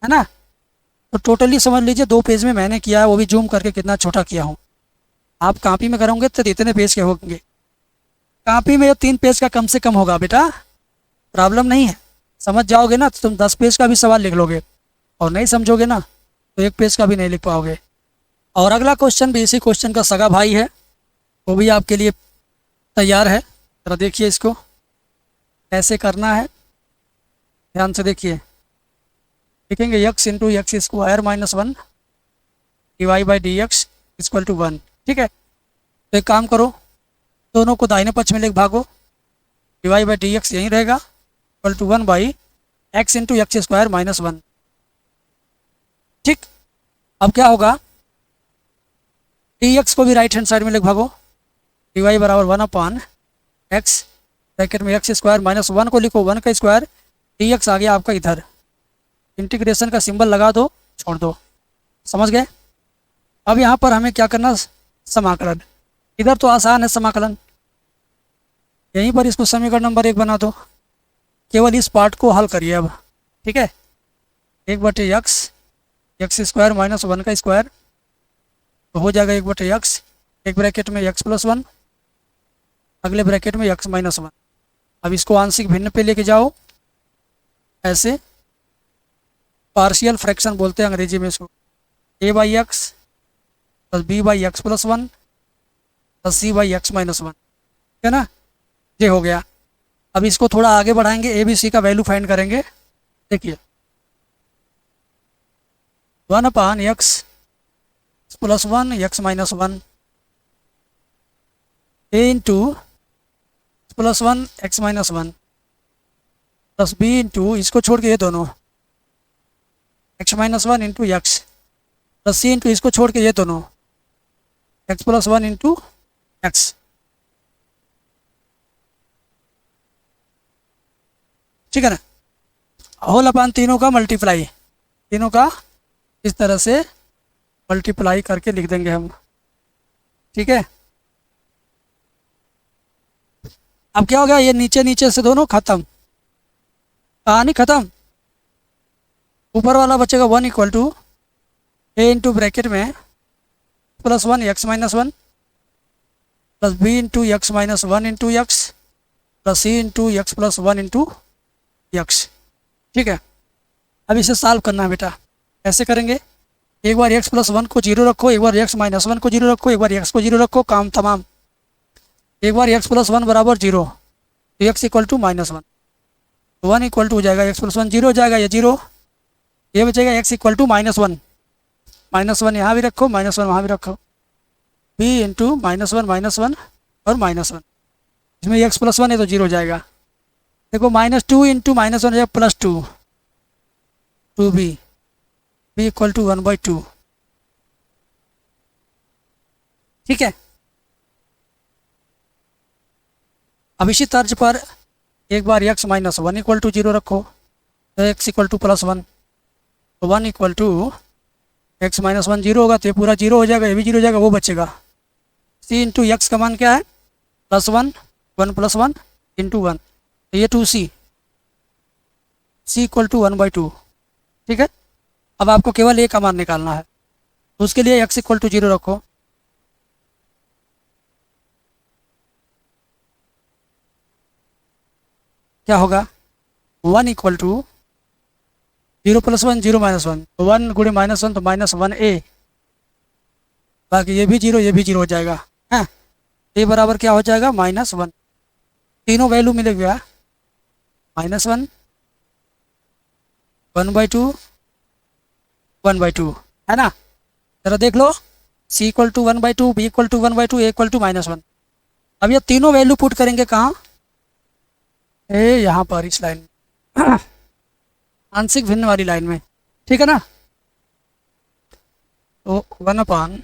ना। तो टोटली समझ लीजिए 2 पेज में मैंने किया है, वो भी जूम करके कितना छोटा किया हूँ। आप कॉपी में करोगे तो इतने पेज के होंगे, कॉपी में 3 पेज का कम से कम होगा बेटा। प्रॉब्लम नहीं है, समझ जाओगे ना तो तुम 10 पेज का भी सवाल लिख लोगे, और नहीं समझोगे ना तो 1 पेज का भी नहीं लिख पाओगे। और अगला क्वेश्चन भी इसी क्वेश्चन का सगा भाई है, वो भी आपके लिए तैयार है। जरा देखिए इसको कैसे करना है, ध्यान से देखिए। लिखेंगे x into x square minus 1 divide by D x equal to 1। ठीक है, तो एक काम करो, दोनों को दाहिने पक्ष में लेकर भागो, डिवाइड बाई डी एक्स यहीं रहेगा equal to 1 by x into x square minus 1। ठीक, अब क्या होगा, डी एक्स को भी राइट हैंड साइड में लेकर भागो, डी बराबर 1 अपान एक्स ब्रैकेट में एक्स स्क्वायर माइनस 1 को लिखो 1 का स्क्वायर, डी एक्स आ गया आपका इधर, इंटीग्रेशन का सिंबल लगा दो, छोड़ दो। समझ गए। अब यहाँ पर हमें क्या करना, समाकलन। इधर तो आसान है समाकलन, यहीं पर इसको समीकरण नंबर 1 बना दो। केवल इस पार्ट को हल करिए अब। ठीक है, 1/x एक्स स्क्वायर माइनस 1 का स्क्वायर तो हो जाएगा 1/x, एक ब्रैकेट में x प्लस 1, अगले ब्रैकेट में x माइनस 1। अब इसको आंशिक भिन्न पे लेके जाओ, ऐसे पार्शियल फ्रैक्शन बोलते हैं अंग्रेजी में इसको, a/x plus b/x plus 1 plus c/x minus 1। ठीक है ना, ये हो गया। अब इसको थोड़ा आगे बढ़ाएंगे, ए बी सी का वैल्यू फाइंड करेंगे। देखिए 1 upon x plus 1 x minus 1 a into plus 1 x minus 1 plus b into, इसको छोड़ के ये दोनों x minus 1 into x plus c into, इसको छोड़ के ये दोनों एक्स प्लस 1 इंटू एक्स। ठीक है ना, होल अपान तीनों का मल्टीप्लाई, तीनों का इस तरह से मल्टीप्लाई करके लिख देंगे हम। ठीक है, अब क्या हो गया, ये नीचे नीचे से दोनों खत्म, कहानी खत्म। ऊपर वाला बचेगा 1 equal to a into bracket में plus 1 x minus 1 plus b into x minus 1 into x plus c into x plus 1 into x. ठीक है, अब इसे सॉल्व करना है बेटा। ऐसे करेंगे, एक बार x प्लस 1 को 0 रखो, एक बार x माइनस 1 को 0 रखो, एक बार x को 0 रखो, काम तमाम। एक बार x प्लस 1 बराबर 0 तो x equal to minus 1, 1 equal to हो जाएगा x प्लस 1 0 हो जाएगा, ये 0, ये बचेगा x equal to minus 1, minus 1 यहाँ भी रखो, माइनस 1 वहाँ भी रखो, b इंटू माइनस 1 और माइनस 1, इसमें x प्लस 1 है तो 0 हो जाएगा। देखो -2 इंटू माइनस 1 हो जाएगा plus 2, 2b, b equal to 1/2। ठीक है, अब इसी तर्ज पर एक बार x माइनस 1 इक्वल टू 0 रखो, तो x इक्वल टू प्लस 1, तो 1 इक्वल टू एक्स माइनस 1 0 होगा तो ये पूरा 0 हो जाएगा, ये भी 0 हो जाएगा, वो बचेगा। c इंटू एक्स का मान क्या है, प्लस 1, 1 प्लस 1 इंटू 1, तो ये 2c, c इक्वल टू 1/2। ठीक है, अब आपको केवल a का मान निकालना है, तो उसके लिए x इक्वल टू 0 रखो, क्या होगा 1 इक्वल टू 0 प्लस 1 0 माइनस 1, तो 1 गुणे माइनस 1 तो -1a बाकी ये भी जीरो, ये भी जीरो हो जाएगा है। ये बराबर क्या हो जाएगा, -1। तीनों वैल्यू मिल गया, -1, 1/2, 1/2, है ना। जरा देख लो, c equal to 1/2, b equal to 1/2, a equal to -1। अब ये तीनों वैल्यू पुट करेंगे कहाँ, यहाँ पर इस लाइन में आंशिक भिन्न वाली लाइन में, ठीक है ना। तो 1/(1)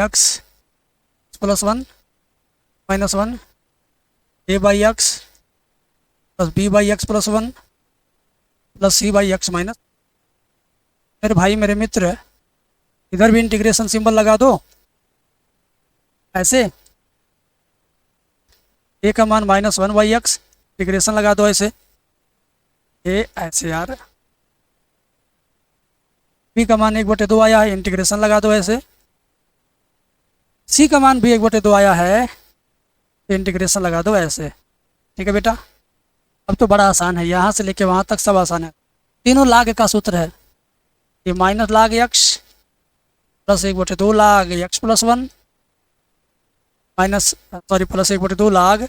x +1 -1 a/x plus b/x +1 plus c/x minus. मेरे भाई मेरे मित्र, इधर भी इंटीग्रेशन सिंबल लगा दो ऐसे, a का मान -1/x, इंटीग्रेशन लगा दो ऐसे, ए ऐसे यार। b का मान 1/2 आया है, इंटीग्रेशन लगा दो ऐसे। c का मान भी 1/2 आया है, इंटीग्रेशन लगा दो ऐसे। ठीक है बेटा, अब तो बड़ा आसान है, यहाँ से लेके वहाँ तक सब आसान है। तीनों लाग का सूत्र है, ये माइनस लाग x प्लस 1/2 लाग x +1 प्लस 1/2 लाग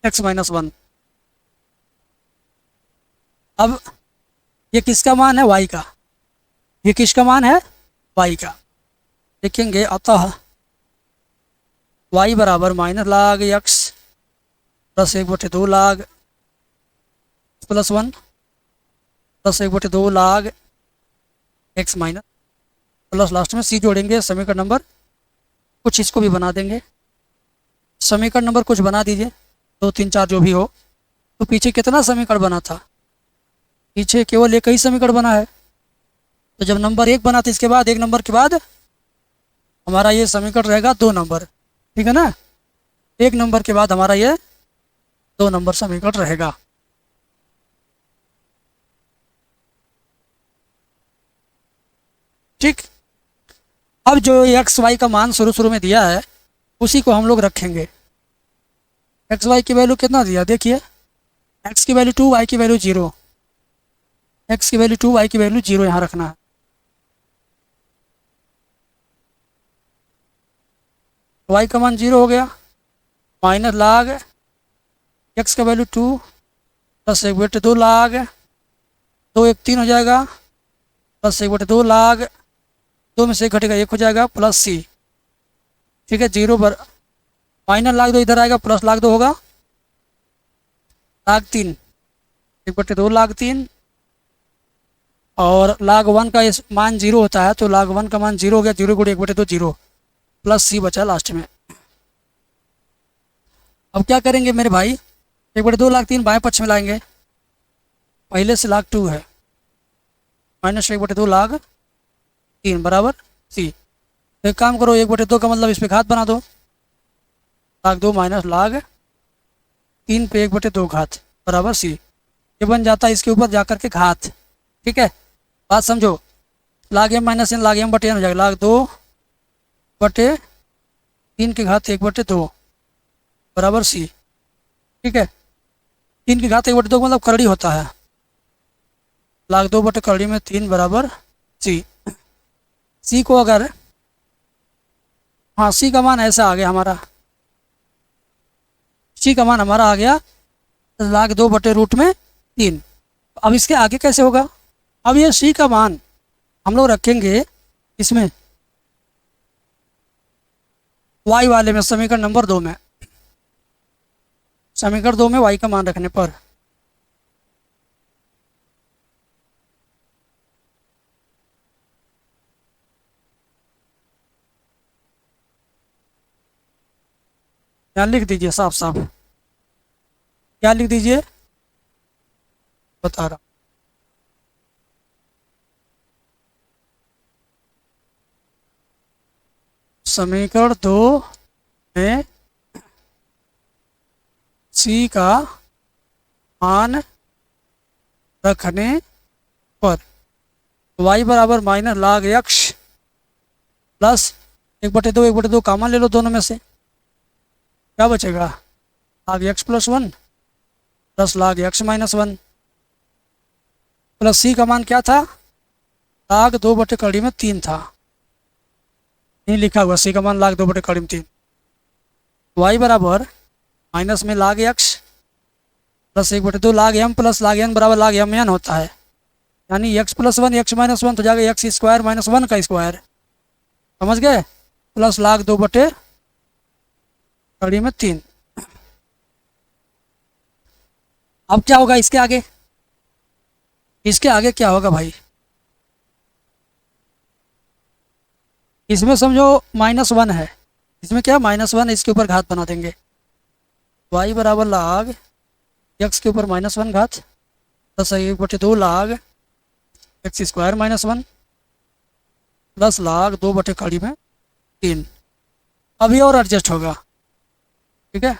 x -1। अब ये किसका मान है, y का। ये किसका मान है, y का। लिखेंगे अतः y बराबर माइनस लाग x प्लस 1/2 लाग +1 प्लस 1/2 लाग x माइनस, प्लस लास्ट में c जोड़ेंगे, समीकरण नंबर कुछ इसको भी बना देंगे। समीकरण नंबर कुछ बना दीजिए, 2 3 4 जो भी हो। तो पीछे कितना समीकरण बना था, पीछे केवल एक ही समीकरण बना है। तो जब नंबर 1 बना था, इसके बाद 1 नंबर के बाद हमारा ये समीकरण रहेगा 2 नंबर, ठीक है ना। 1 नंबर के बाद हमारा ये 2 नंबर समीकरण रहेगा। ठीक, अब जो एक्स वाई का मान शुरू में दिया है उसी को हम लोग रखेंगे। एक्स वाई की वैल्यू कितना दिया, देखिए, एक्स की वैल्यू 2, वाई की वैल्यू 0। एक्स की वैल्यू 2, वाई की वैल्यू 0 यहाँ रखना है। वाई का मान 0 हो गया, माइनस लाग एक्स का वैल्यू 2 प्लस 1/2 लाग 2 1 3 हो जाएगा, प्लस 1/2 लाग 2 में से 1 घटेगा 1 हो जाएगा, प्लस सी। ठीक है, 0 पर माइनस लाग 2 इधर आएगा, प्लस लाग 2 होगा, लाग 3 1/2 लाग 3, और लाग 1 का इस मान 0 होता है, तो लाग 1 का मान 0 हो गया, 0 गुणे 1/2 0, प्लस सी बचा लास्ट में। अब क्या करेंगे मेरे भाई, 1/2 लाग 3 बाएं पक्ष में लाएंगे, पहले से लाग 2 है, माइनस 1/2 लाग 3 बराबर सी। तो एक काम करो, 1/2 का मतलब इस पे घात बना दो, लाग 2 माइनस लाग 3 पे 1/2 घात बराबर सी। ये बन जाता है इसके ऊपर जाकर के घात। ठीक है, बात समझो, लाग m माइनस एन लाग m/n हो जाएगा, लाग 2/3 की घात 1/2 बराबर सी। ठीक है, 3 की घात 1/2 मतलब करड़ी होता है, लाग 2/करड़ी में 3 बराबर सी। सी को अगर, हाँ, सी का मान ऐसा आ गया हमारा, सी का मान हमारा आ गया लाग 2/√3। अब इसके आगे कैसे होगा, अब ये सी का मान हम लोग रखेंगे इसमें वाई वाले में, समीकरण नंबर 2 में, समीकरण 2 में वाई का मान रखने पर क्या लिख दीजिए, साफ साफ क्या लिख दीजिए, बता रहा। समीकरण 2 में सी का मान रखने पर y बराबर माइनस लाग x प्लस 1/2, 1/2 कॉमन ले लो दोनों में से, क्या बचेगा, लाग x +1 प्लस लाग x -1 प्लस सी का मान क्या था, लाग 2/3 था, नहीं लिखा हुआ, सी का मान लाग 2/3। वाई बराबर माइनस में लाग एक्स प्लस 1/2 लाग एम प्लस लाग एन बराबर लाग एम एन होता है, यानी x plus one x minus one तो जाएगा एक्स स्क्वायर माइनस वन का स्क्वायर, समझ गए, प्लस लाग 2/3। अब क्या होगा इसके आगे, इसके आगे क्या होगा भाई, इसमें समझो -1 है, इसमें क्या -1, इसके ऊपर घात बना देंगे, y बराबर लाग एक्स के ऊपर -1 घात प्लस 1/2 लाग एक्स स्क्वायर -1 प्लस लाग 2/3। अभी और एडजस्ट होगा, ठीक है,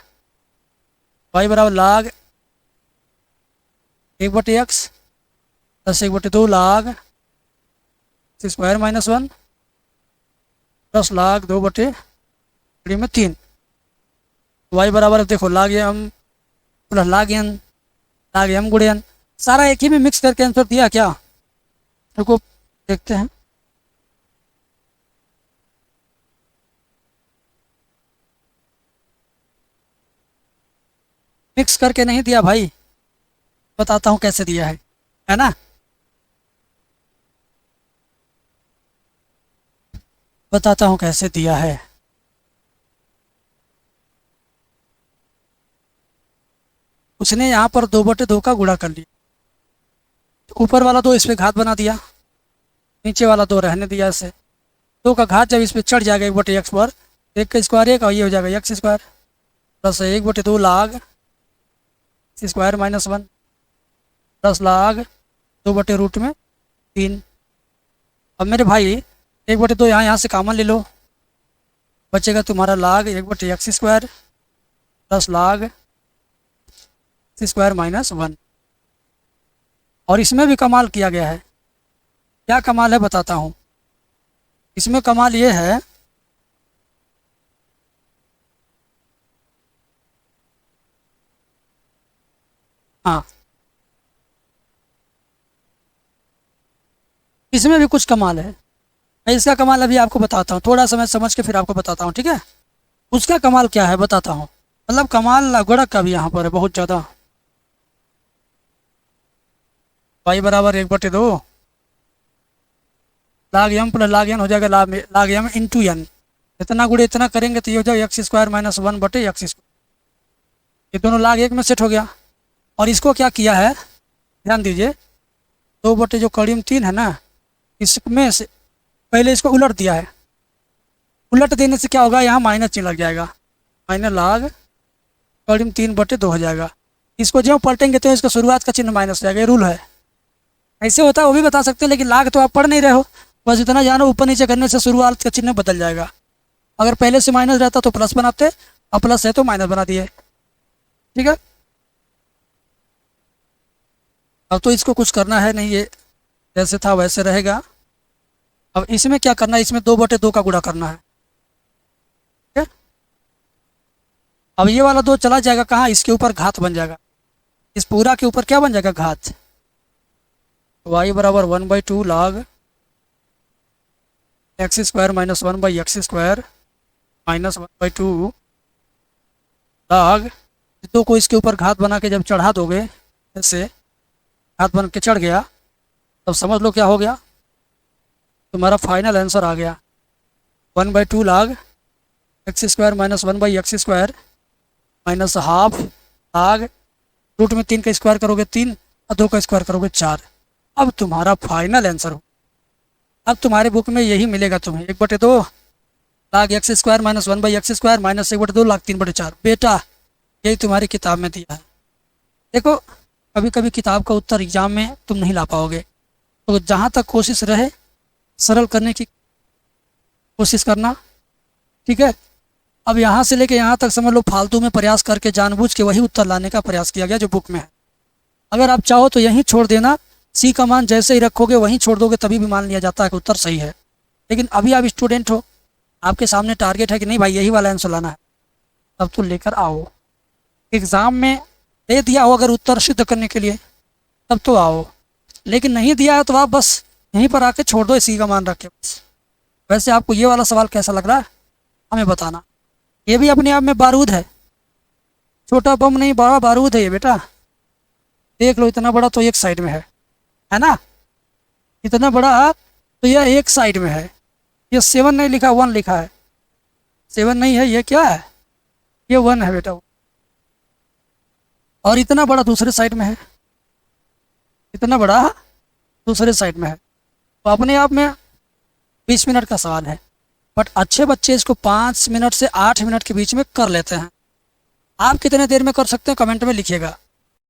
y बराबर लाग 1/x प्लस 1/2 लाग एक्स स्क्वायर -1 प्लस लाग 2/3। वाई बराबर देखो लाग एम प्लस लाग एम गुणे एन, सारा एक ही में मिक्स करके आंसर दिया क्या, रुको देखते हैं। मिक्स करके नहीं दिया भाई, बताता हूँ कैसे दिया है ना, बताता हूँ कैसे दिया है। उसने यहाँ पर 2/2 का गुणा कर लिया, ऊपर वाला 2 इस पे घात बना दिया, नीचे वाला 2 रहने दिया, इसे 2 का घात जब इस पे चढ़ जाएगा 1/x पर, 1 का स्क्वायर 1 और ये हो जाएगा एक्स स्क्वायर प्लस 1/2 लाग एक्स स्क्वायर -1 प्लस लाग 2/√3। अब मेरे भाई 1/2 यहाँ से कॉमन ले लो, बचेगा तुम्हारा लाग 1/x स्क्वायर प्लस लाग एक्स स्क्वायर -1। और इसमें भी कमाल किया गया है, क्या कमाल है बताता हूँ, इसमें कमाल ये है, हाँ इसमें भी कुछ कमाल है, मैं इसका कमाल अभी आपको बताता हूँ, थोड़ा समय समझ के फिर आपको बताता हूँ, ठीक है। उसका कमाल क्या है बताता हूँ, मतलब कमाल गुणक का भी यहाँ पर है बहुत ज़्यादा। y बराबर 1/2 लाग एम प्लस लाग एन हो जाएगा, लाग एम इंटू एन, इतना गुणे इतना करेंगे तो ये हो जाएगा एक्स स्क्वायर -1/x स्क्वायर, ये दोनों लाग एक में सेट हो गया। और इसको क्या किया है ध्यान दीजिए, 2/3 है ना, इसमें से पहले इसको उलट दिया है, उलट देने से क्या होगा, यहाँ माइनस चिन्ह लग जाएगा, माइनस लाग 3/2 हो जाएगा। इसको जब पलटेंगे तो इसका शुरुआत का चिन्ह माइनस हो जाएगा, ये रूल है, ऐसे होता है वो भी बता सकते हैं, लेकिन लाग तो आप पढ़ नहीं रहे हो, बस इतना जानो ऊपर नीचे करने से शुरुआत का चिन्ह बदल जाएगा। अगर पहले से माइनस रहता तो प्लस बनाते, अब प्लस है तो माइनस बना दिए, ठीक है। अब तो इसको कुछ करना है नहीं, ये जैसे था वैसे रहेगा। अब इसमें क्या करना है, इसमें 2/2 का गुणा करना है, ठीक है। अब ये वाला 2 चला जाएगा कहाँ, इसके ऊपर घात बन जाएगा, इस पूरा के ऊपर क्या बन जाएगा घात, y बराबर 1/2 लाग एक्स स्क्वायर -1/x स्क्वायर -1/2 लाग 2 को इसके ऊपर घात बना के जब चढ़ा दोगे, ऐसे घात बन के चढ़ गया, तब समझ लो क्या हो गया, तुम्हारा फाइनल आंसर आ गया 1/2 लाग x square -1/x square -half लाग रूट में 3 का स्क्वायर करोगे 3 और 2 का स्क्वायर करोगे 4। अब तुम्हारा फाइनल आंसर हो, अब तुम्हारे बुक में यही मिलेगा तुम्हें, 1/2 लाग एक्स स्क्वायर -1/x स्क्वायर -1/2 लाग 3/4। बेटा यही तुम्हारी किताब में दिया है। देखो कभी कभी किताब का उत्तर एग्जाम में तुम नहीं ला पाओगे, तो जहाँ तक कोशिश रहे सरल करने की कोशिश करना, ठीक है। अब यहाँ से लेके यहाँ तक समझ लो फालतू में प्रयास करके जानबूझ के वही उत्तर लाने का प्रयास किया गया जो बुक में है। अगर आप चाहो तो यहीं छोड़ देना, सी का मान जैसे ही रखोगे वहीं छोड़ दोगे, तभी भी मान लिया जाता है कि उत्तर सही है। लेकिन अभी आप स्टूडेंट हो, आपके सामने टारगेट है कि नहीं भाई यही वाला आंसर लाना है, तब तो लेकर आओ। एग्ज़ाम में दे दिया हो अगर उत्तर सिद्ध करने के लिए तब तो आओ, लेकिन नहीं दिया है तो आप बस यहीं पर आके छोड़ दो, इसी का मान रख के बस। वैसे आपको ये वाला सवाल कैसा लग रहा है हमें बताना। ये भी अपने आप में बारूद है, छोटा बम नहीं बड़ा बारूद है ये बेटा। देख लो इतना बड़ा तो एक साइड में है ना, इतना बड़ा तो यह एक साइड में है। ये 7 नहीं लिखा, 1 लिखा है। 7 नहीं है, ये क्या है, ये 1 है बेटा। और इतना बड़ा दूसरे साइड में है, इतना बड़ा दूसरे साइड में है। तो अपने आप में 20 मिनट का सवाल है, बट अच्छे बच्चे इसको 5 मिनट से 8 मिनट के बीच में कर लेते हैं। आप कितने देर में कर सकते हैं कमेंट में लिखिएगा।